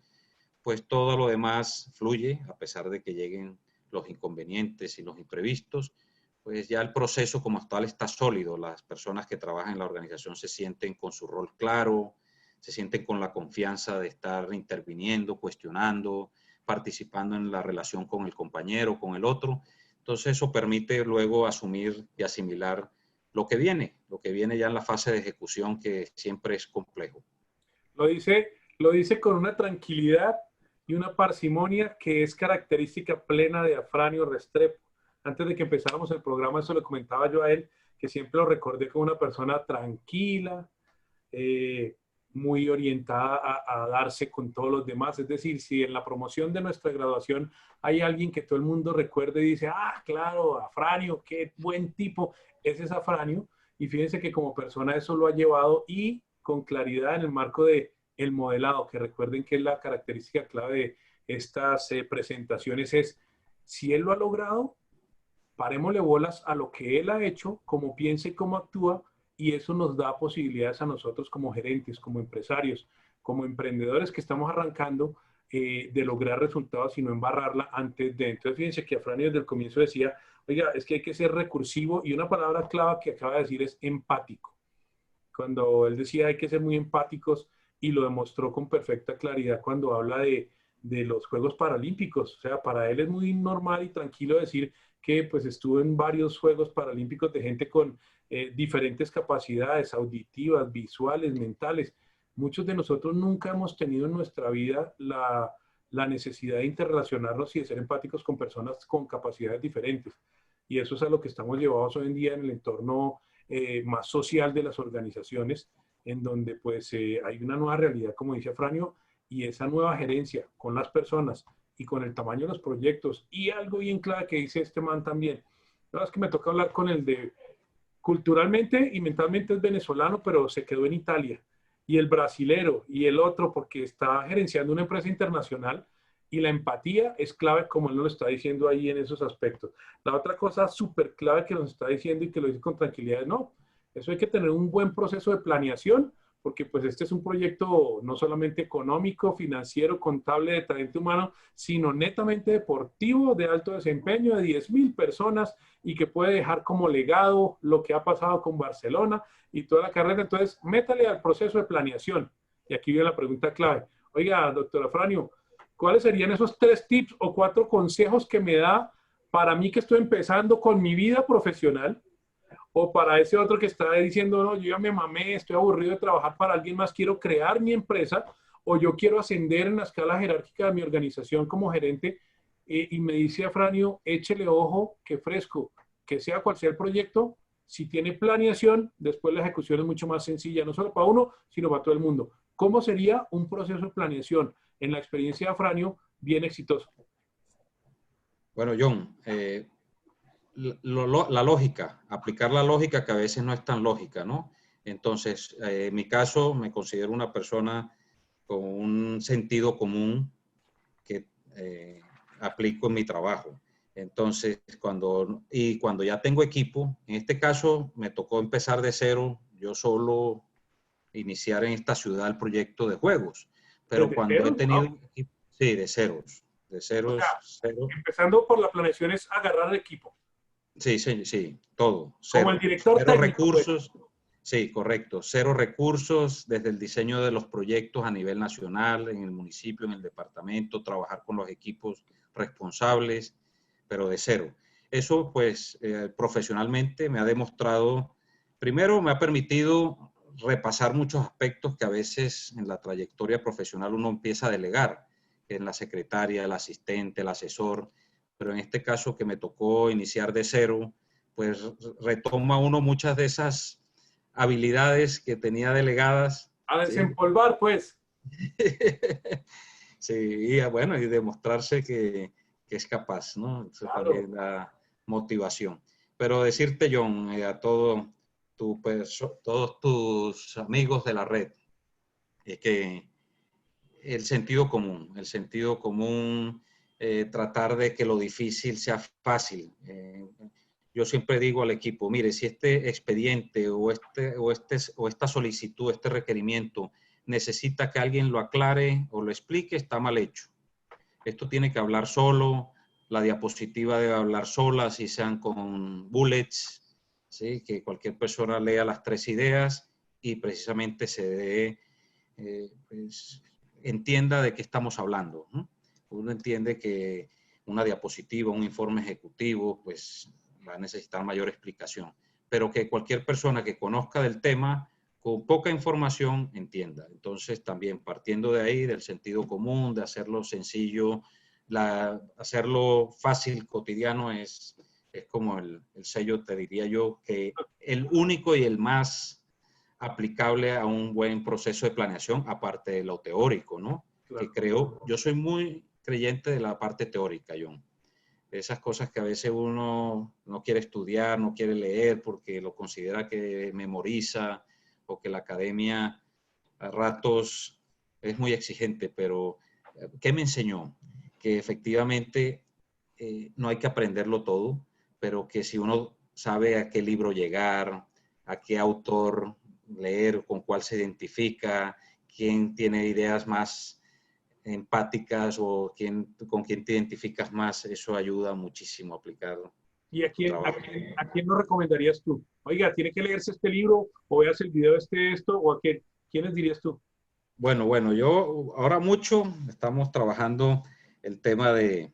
[SPEAKER 2] pues todo lo demás fluye, a pesar de que lleguen los inconvenientes y los imprevistos, pues ya el proceso como tal está sólido. Las personas que trabajan en la organización se sienten con su rol claro, se sienten con la confianza de estar interviniendo, cuestionando, participando en la relación con el compañero, con el otro. Entonces eso permite luego asumir y asimilar lo que viene ya en la fase de ejecución, que siempre es complejo.
[SPEAKER 1] Lo dice con una tranquilidad y una parsimonia que es característica plena de Afránio Restrepo. Antes de que empezáramos el programa, eso le comentaba yo a él, que siempre lo recordé como una persona tranquila, muy orientada a darse con todos los demás. Es decir, si en la promoción de nuestra graduación hay alguien que todo el mundo recuerde y dice, ah, claro, Afránio, qué buen tipo, ese es Afránio. Y fíjense que como persona eso lo ha llevado y con claridad en el marco de el modelado, que recuerden que es la característica clave de estas presentaciones, es si él lo ha logrado, parémosle bolas a lo que él ha hecho, cómo piensa y cómo actúa, y eso nos da posibilidades a nosotros como gerentes, como empresarios, como emprendedores que estamos arrancando, de lograr resultados y no embarrarla antes de. Entonces, fíjense que Afránio desde el comienzo decía, oiga, es que hay que ser recursivo, y una palabra clave que acaba de decir es empático. Cuando él decía hay que ser muy empáticos, y lo demostró con perfecta claridad cuando habla de los Juegos Paralímpicos. O sea, para él es muy normal y tranquilo decir que pues estuvo en varios Juegos Paralímpicos de gente con diferentes capacidades auditivas, visuales, mentales. Muchos de nosotros nunca hemos tenido en nuestra vida la necesidad de interrelacionarnos y de ser empáticos con personas con capacidades diferentes. Y eso es a lo que estamos llevados hoy en día en el entorno más social de las organizaciones, en donde pues hay una nueva realidad, como dice Afránio, y esa nueva gerencia con las personas y con el tamaño de los proyectos y algo bien clave que dice este man también. La verdad es que me toca hablar con el de, culturalmente y mentalmente es venezolano, pero se quedó en Italia. Y el brasilero y el otro porque está gerenciando una empresa internacional y la empatía es clave como él nos lo está diciendo ahí en esos aspectos. La otra cosa súper clave que nos está diciendo y que lo dice con tranquilidad es no, eso hay que tener un buen proceso de planeación porque pues este es un proyecto no solamente económico, financiero, contable, de talento humano, sino netamente deportivo, de alto desempeño, de 10.000 personas y que puede dejar como legado lo que ha pasado con Barcelona y toda la carrera. Entonces, métale al proceso de planeación. Y aquí viene la pregunta clave. Oiga, doctora Franio, ¿cuáles serían esos 3 tips o 4 consejos que me da para mí que estoy empezando con mi vida profesional? O para ese otro que está diciendo, no, yo ya me mamé, estoy aburrido de trabajar para alguien más, quiero crear mi empresa, o yo quiero ascender en la escala jerárquica de mi organización como gerente, y me dice a Franio, échele ojo, que fresco, que sea cual sea el proyecto, si tiene planeación, después la ejecución es mucho más sencilla, no solo para uno, sino para todo el mundo. ¿Cómo sería un proceso de planeación en la experiencia de Franio bien exitoso?
[SPEAKER 2] Bueno, John, la lógica, aplicar la lógica que a veces no es tan lógica, ¿no? Entonces, en mi caso, me considero una persona con un sentido común que aplico en mi trabajo. Entonces, cuando ya tengo equipo, en este caso me tocó empezar de cero, yo solo iniciar en esta ciudad el proyecto de juegos, pero
[SPEAKER 1] ¿Desde
[SPEAKER 2] cuando he
[SPEAKER 1] cero?
[SPEAKER 2] tenido,
[SPEAKER 1] Wow.
[SPEAKER 2] sí, de ceros,
[SPEAKER 1] O sea,
[SPEAKER 2] cero.
[SPEAKER 1] empezando por la planeación es agarrar el equipo.
[SPEAKER 2] Sí, sí, sí, todo,
[SPEAKER 1] Como el
[SPEAKER 2] cero.
[SPEAKER 1] director
[SPEAKER 2] Cero
[SPEAKER 1] técnico, pues.
[SPEAKER 2] recursos, sí, correcto. Cero recursos desde el diseño de los proyectos a nivel nacional, en el municipio, en el departamento, trabajar con los equipos responsables, pero de cero. Eso, pues, profesionalmente me ha demostrado, primero me ha permitido repasar muchos aspectos que a veces en la trayectoria profesional uno empieza a delegar, en la secretaria, el asistente, el asesor, pero en este caso que me tocó iniciar de cero, pues retoma uno muchas de esas habilidades que tenía delegadas,
[SPEAKER 1] A
[SPEAKER 2] ¿sí?
[SPEAKER 1] desempolvar, pues.
[SPEAKER 2] Sí, y bueno, y demostrarse que es capaz, ¿no? Eso
[SPEAKER 1] Claro.
[SPEAKER 2] también da motivación. Pero decirte, John, a todos tus amigos de la red, es que el sentido común, tratar de que lo difícil sea fácil. Yo siempre digo al equipo, mire, si este expediente o esta solicitud, este requerimiento necesita que alguien lo aclare o lo explique, está mal hecho. Esto tiene que hablar solo, la diapositiva debe hablar sola, si sean con bullets, ¿sí? Que cualquier persona lea las 3 ideas y precisamente se dé, pues, entienda de qué estamos hablando, ¿no? Uno entiende que una diapositiva, un informe ejecutivo, pues va a necesitar mayor explicación, pero que cualquier persona que conozca del tema, con poca información, entienda. Entonces, también partiendo de ahí, del sentido común, de hacerlo sencillo, hacerlo fácil, cotidiano, es como el sello, te diría yo, que el único y el más aplicable a un buen proceso de planeación, aparte de lo teórico, ¿no? Que
[SPEAKER 1] Claro.
[SPEAKER 2] creo, yo soy muy creyente de la parte teórica, John. Esas cosas que a veces uno no quiere estudiar, no quiere leer porque lo considera que memoriza o que la academia a ratos es muy exigente, pero ¿qué me enseñó? Que efectivamente no hay que aprenderlo todo, pero que si uno sabe a qué libro llegar, a qué autor leer, con cuál se identifica, quién tiene ideas más empáticas o con quién te identificas más, eso ayuda muchísimo a aplicar
[SPEAKER 1] ¿Y
[SPEAKER 2] en tu trabajo.
[SPEAKER 1] a quién nos recomendarías tú? Oiga, tiene que leerse este libro, o veas el video esto, o a quién. ¿Quiénes dirías tú?
[SPEAKER 2] Bueno, yo ahora mucho estamos trabajando el tema de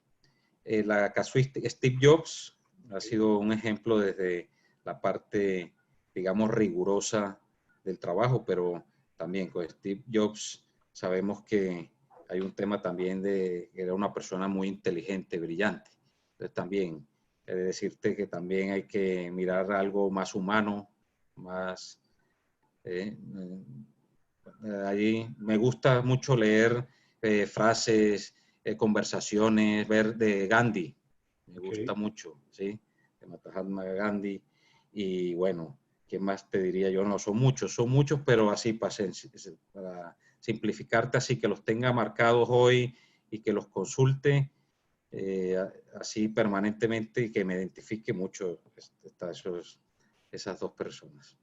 [SPEAKER 2] la casuística. Steve Jobs ha sido un ejemplo desde la parte, digamos, rigurosa del trabajo, pero también con Steve Jobs sabemos que hay un tema también de que era una persona muy inteligente, brillante. Entonces también he de decirte que también hay que mirar algo más humano, más... Allí me gusta mucho leer frases, conversaciones, ver de Gandhi. Me gusta
[SPEAKER 1] Ok.
[SPEAKER 2] mucho, ¿sí? De Mahatma Gandhi. Y bueno, ¿qué más te diría yo? No, son muchos, pero así para simplificarte, así que los tenga marcados hoy y que los consulte así permanentemente y que me identifique mucho esas dos personas.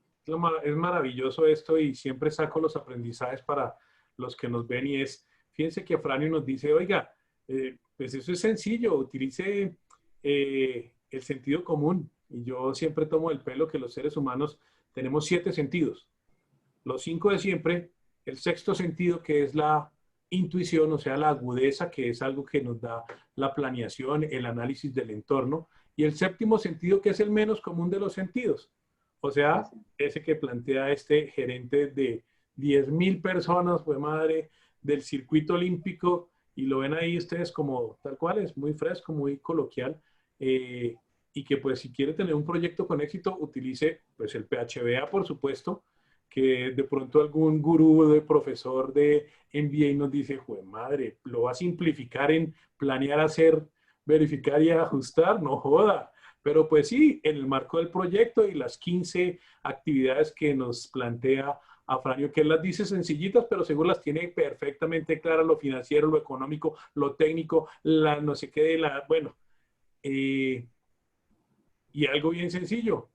[SPEAKER 1] Es maravilloso esto y siempre saco los aprendizajes para los que nos ven y es, fíjense que Franio nos dice, oiga, pues eso es sencillo, utilice el sentido común. Y yo siempre tomo el pelo que los seres humanos tenemos 7 sentidos. Los 5 de siempre, el sexto sentido que es la intuición, o sea, la agudeza, que es algo que nos da la planeación, el análisis del entorno, y el séptimo sentido que es el menos común de los sentidos, o sea, ese que plantea este gerente de 10.000 personas, fue madre, del circuito olímpico, y lo ven ahí ustedes como tal cual, es muy fresco, muy coloquial, y que pues si quiere tener un proyecto con éxito, utilice pues el PHBA, por supuesto, que de pronto algún gurú de profesor de MBA nos dice, jue madre, lo va a simplificar en planear, hacer, verificar y ajustar, no joda. Pero pues sí, en el marco del proyecto y las 15 actividades que nos plantea Afranio, que él las dice sencillitas, pero seguro las tiene perfectamente claras, lo financiero, lo económico, lo técnico, la no sé qué, bueno, eh, y algo bien sencillo,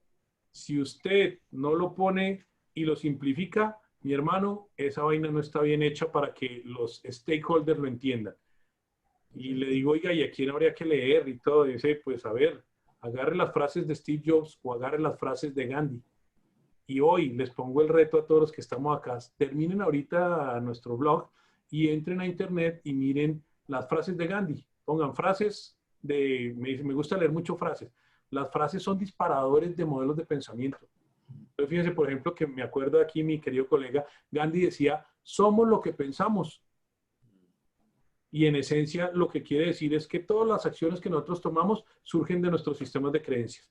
[SPEAKER 1] si usted no lo pone y lo simplifica, mi hermano, esa vaina no está bien hecha para que los stakeholders lo entiendan. Y le digo, oiga, ¿y a quién habría que leer? Y todo, dice, pues a ver, agarre las frases de Steve Jobs o agarre las frases de Gandhi. Y hoy les pongo el reto a todos los que estamos acá, terminen ahorita nuestro blog y entren a internet y miren las frases de Gandhi. Pongan frases me gusta leer mucho frases. Las frases son disparadores de modelos de pensamiento. Entonces, fíjense, por ejemplo, que me acuerdo aquí, mi querido colega, Gandhi decía, somos lo que pensamos. Y en esencia, lo que quiere decir es que todas las acciones que nosotros tomamos surgen de nuestros sistemas de creencias.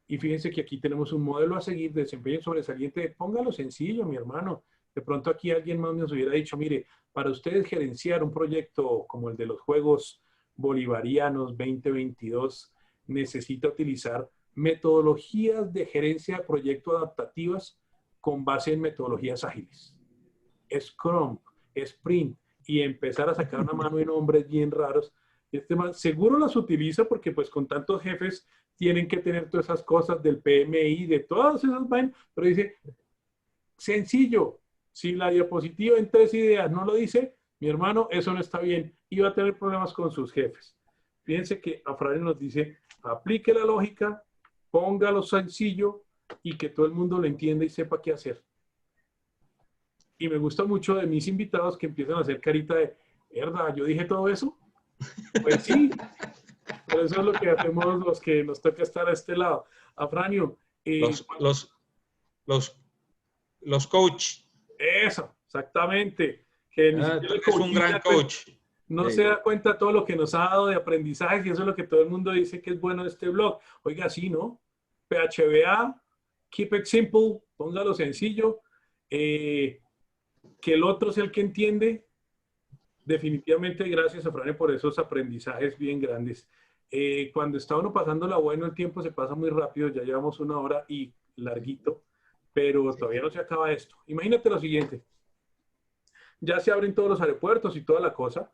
[SPEAKER 1] Y fíjense que aquí tenemos un modelo a seguir de desempeño sobresaliente. Póngalo sencillo, mi hermano. De pronto aquí alguien más nos hubiera dicho, mire, para ustedes gerenciar un proyecto como el de los Juegos Bolivarianos 2022, necesita utilizar metodologías de gerencia de proyecto adaptativas con base en metodologías ágiles. Scrum, Sprint, y empezar a sacar una mano de nombres bien raros. Este man seguro las utiliza porque pues con tantos jefes tienen que tener todas esas cosas del PMI, de todas esas vainas, pero dice, sencillo, si la diapositiva en 3 ideas no lo dice, mi hermano, eso no está bien y va a tener problemas con sus jefes. Fíjense que Afrani nos dice, aplique la lógica, póngalo sencillo y que todo el mundo lo entienda y sepa qué hacer. Y me gusta mucho de mis invitados que empiezan a hacer carita de, ¿verdad? ¿Yo dije todo eso? Pues sí, pero eso es lo que hacemos los que nos toca estar a este lado. Afranio,
[SPEAKER 2] Los, los, los coach.
[SPEAKER 1] eso, exactamente, que ni
[SPEAKER 2] Tú
[SPEAKER 1] siquiera el
[SPEAKER 2] eres un
[SPEAKER 1] coaching se
[SPEAKER 2] gran
[SPEAKER 1] da cuenta,
[SPEAKER 2] coach.
[SPEAKER 1] no se da cuenta de todo lo que nos ha dado de aprendizaje y eso es lo que todo el mundo dice que es bueno de este blog. Oiga, sí, ¿no? PHBA, keep it simple, póngalo sencillo, que el otro es el que entiende. Definitivamente, gracias a Frane por esos aprendizajes bien grandes. Cuando está uno pasándola bueno, el tiempo se pasa muy rápido, ya llevamos 1 hora y larguito, pero todavía no se acaba esto. Imagínate lo siguiente, ya se abren todos los aeropuertos y toda la cosa,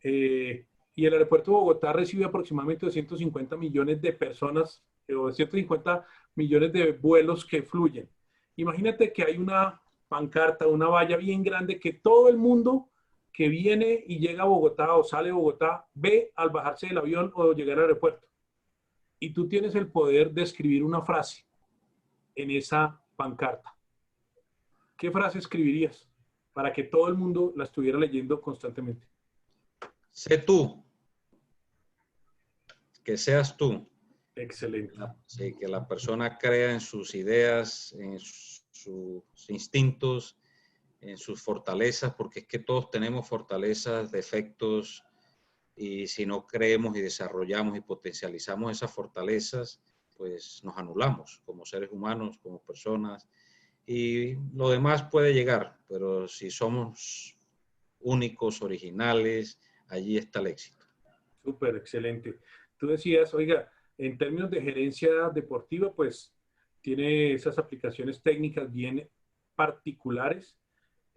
[SPEAKER 1] y el aeropuerto de Bogotá recibe aproximadamente 250 millones de personas, o 150 millones de vuelos que fluyen. Imagínate que hay una pancarta, una valla bien grande que todo el mundo que viene y llega a Bogotá o sale de Bogotá ve al bajarse del avión o llegar al aeropuerto. Y tú tienes el poder de escribir una frase en esa pancarta. ¿Qué frase escribirías para que todo el mundo la estuviera leyendo constantemente?
[SPEAKER 2] Sé tú, que seas tú.
[SPEAKER 1] Excelente.
[SPEAKER 2] Sí, que la persona crea en sus ideas, en sus instintos, en sus fortalezas, porque es que todos tenemos fortalezas, defectos, y si no creemos y desarrollamos y potencializamos esas fortalezas, pues nos anulamos como seres humanos, como personas, y lo demás puede llegar, pero si somos únicos, originales, allí está el éxito.
[SPEAKER 1] Súper, excelente. Tú decías, oiga, en términos de gerencia deportiva, pues tiene esas aplicaciones técnicas bien particulares.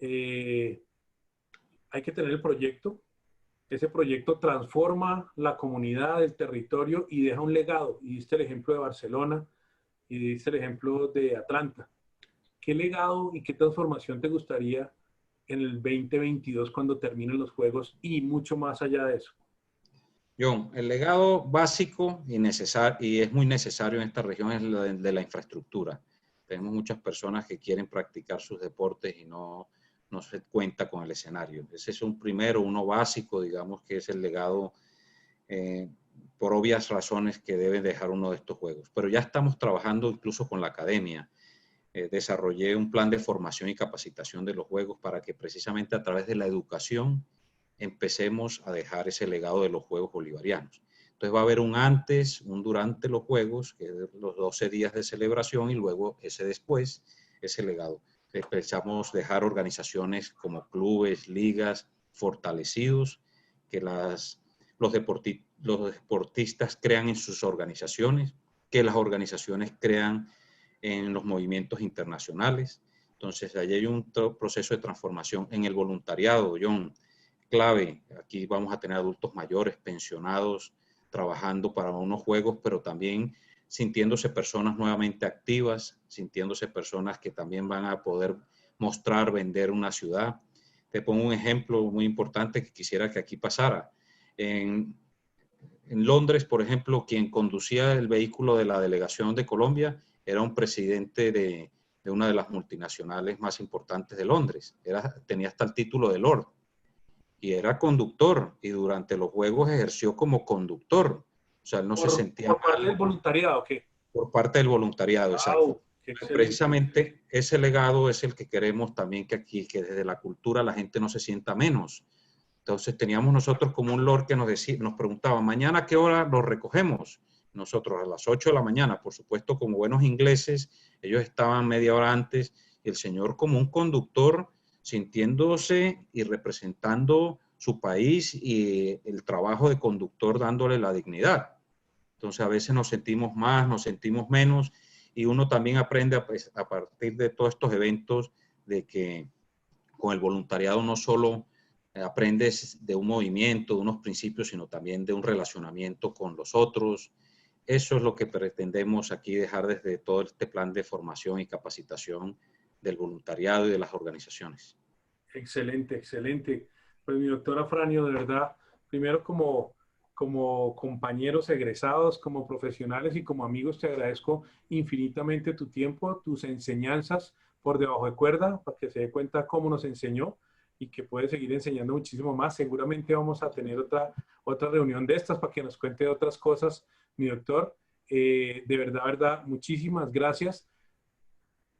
[SPEAKER 1] Hay que tener el proyecto. Ese proyecto transforma la comunidad, el territorio y deja un legado. Y diste el ejemplo de Barcelona y diste el ejemplo de Atlanta. ¿Qué legado y qué transformación te gustaría en el 2022 cuando terminen los juegos y mucho más allá de eso?
[SPEAKER 2] John, el legado básico y es muy necesario en esta región es lo de la infraestructura. Tenemos muchas personas que quieren practicar sus deportes y no se cuenta con el escenario. Ese es un primero, uno básico, digamos, que es el legado por obvias razones que debe dejar uno de estos juegos. Pero ya estamos trabajando incluso con la academia. Desarrollé un plan de formación y capacitación de los juegos para que precisamente a través de la educación empecemos a dejar ese legado de los Juegos Bolivarianos. Entonces va a haber un antes, un durante los Juegos, que es los 12 días de celebración, y luego ese después, ese legado. Empezamos a dejar organizaciones como clubes, ligas, fortalecidos, que los deportistas crean en sus organizaciones, que las organizaciones crean en los movimientos internacionales. Entonces, allí hay un proceso de transformación en el voluntariado, John, clave. Aquí vamos a tener adultos mayores, pensionados, trabajando para unos juegos, pero también sintiéndose personas nuevamente activas, sintiéndose personas que también van a poder mostrar, vender una ciudad. Te pongo un ejemplo muy importante que quisiera que aquí pasara. En Londres, por ejemplo, quien conducía el vehículo de la delegación de Colombia era un presidente de una de las multinacionales más importantes de Londres. Tenía hasta el título de Lord. Y era conductor, y durante los Juegos ejerció como conductor. O sea, él no se sentía
[SPEAKER 1] ¿Por parte del voluntariado o qué?
[SPEAKER 2] Por parte del voluntariado, exacto.
[SPEAKER 1] Qué excelente.
[SPEAKER 2] Precisamente ese legado es el que queremos también que aquí, que desde la cultura la gente no se sienta menos. Entonces teníamos nosotros como un Lord que nos preguntaba, ¿mañana a qué hora lo recogemos? Nosotros a las 8 de la mañana, por supuesto, como buenos ingleses, ellos estaban media hora antes, y el señor como un conductor, sintiéndose y representando su país y el trabajo de conductor dándole la dignidad. Entonces a veces nos sentimos más, nos sentimos menos, y uno también aprende a partir de todos estos eventos de que con el voluntariado no solo aprendes de un movimiento, de unos principios, sino también de un relacionamiento con los otros. Eso es lo que pretendemos aquí dejar desde todo este plan de formación y capacitación del voluntariado y de las organizaciones.
[SPEAKER 1] Excelente, excelente. Pues mi doctor Afranio, de verdad, primero como compañeros egresados, como profesionales y como amigos, te agradezco infinitamente tu tiempo, tus enseñanzas por debajo de cuerda, para que se dé cuenta cómo nos enseñó y que puede seguir enseñando muchísimo más. Seguramente vamos a tener otra reunión de estas para que nos cuente otras cosas, mi doctor. De verdad, muchísimas gracias.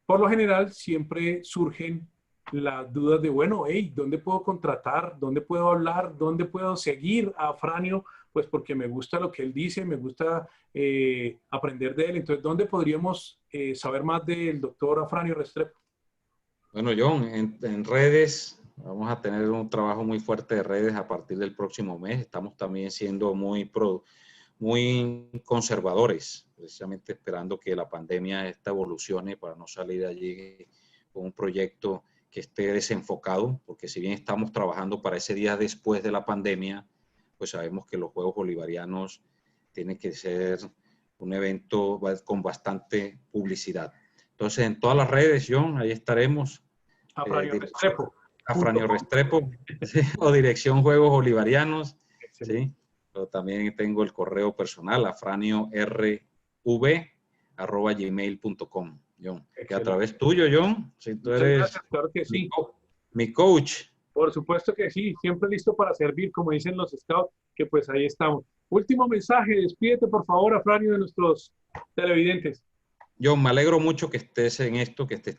[SPEAKER 1] Por lo general, siempre surgen las dudas de, bueno, hey, ¿dónde puedo contratar? ¿Dónde puedo hablar? ¿Dónde puedo seguir a Afranio? Pues porque me gusta lo que él dice, me gusta aprender de él. Entonces, ¿dónde podríamos saber más del doctor Afranio Restrepo?
[SPEAKER 2] Bueno, John, en redes vamos a tener un trabajo muy fuerte de redes a partir del próximo mes. Estamos también siendo muy conservadores, precisamente esperando que la pandemia esta evolucione para no salir allí con un proyecto que esté desenfocado, porque si bien estamos trabajando para ese día después de la pandemia, pues sabemos que los Juegos Bolivarianos tienen que ser un evento con bastante publicidad. Entonces, en todas las redes, John, ahí estaremos.
[SPEAKER 1] Afranio Restrepo.
[SPEAKER 2] Afranio Restrepo, ¿sí? O dirección Juegos Bolivarianos, ¿sí? Pero también tengo el correo personal, afraniorv@gmail.com, John. Que a través tuyo, John, si tú eres
[SPEAKER 1] gracias, claro que sí.
[SPEAKER 2] mi coach.
[SPEAKER 1] Por supuesto que sí, siempre listo para servir, como dicen los scouts, que pues ahí estamos. Último mensaje, despídete por favor, Afranio, de nuestros televidentes.
[SPEAKER 2] John, me alegro mucho que estés en esto, que estés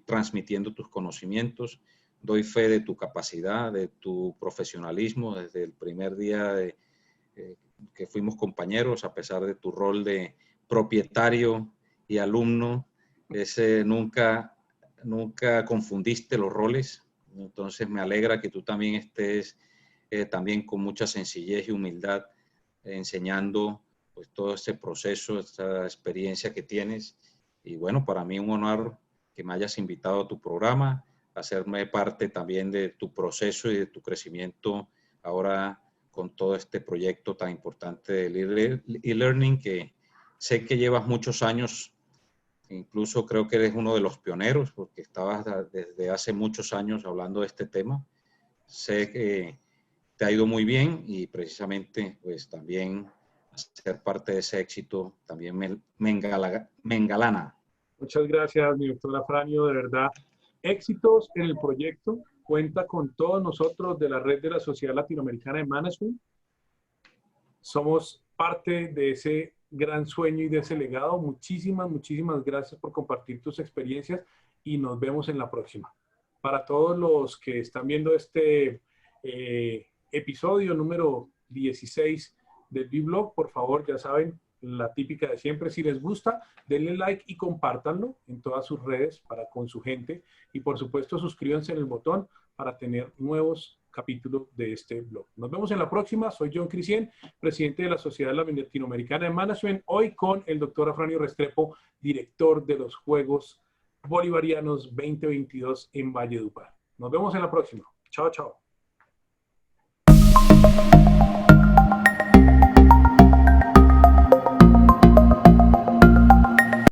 [SPEAKER 2] transmitiendo tus conocimientos. Doy fe de tu capacidad, de tu profesionalismo desde el primer día que fuimos compañeros, a pesar de tu rol de propietario y alumno. Nunca confundiste los roles. Entonces me alegra que tú también estés también con mucha sencillez y humildad enseñando pues todo este proceso, esta experiencia que tienes. Y bueno, para mí un honor que me hayas invitado a tu programa, hacerme parte también de tu proceso y de tu crecimiento ahora con todo este proyecto tan importante del e-learning, que sé que llevas muchos años. Incluso creo que eres uno de los pioneros porque estabas desde hace muchos años hablando de este tema. Sé que te ha ido muy bien y precisamente pues también ser parte de ese éxito también me engalana.
[SPEAKER 1] Muchas gracias, mi doctora Franio, de verdad. Éxitos en el proyecto. Cuenta con todos nosotros de la red de la Sociedad Latinoamericana de Management. Somos parte de ese gran sueño y de ese legado. Muchísimas, muchísimas gracias por compartir tus experiencias y nos vemos en la próxima. Para todos los que están viendo este episodio número 16 del B-Blog, por favor, ya saben, la típica de siempre, si les gusta, denle like y compártanlo en todas sus redes con su gente. Y por supuesto, suscríbanse en el botón para tener nuevos capítulos de este blog. Nos vemos en la próxima. Soy John Crisien, presidente de la Sociedad Latinoamericana de Management, hoy con el doctor Afranio Restrepo, director de los Juegos Bolivarianos 2022 en Valledupar. Nos vemos en la próxima. Chao, chao.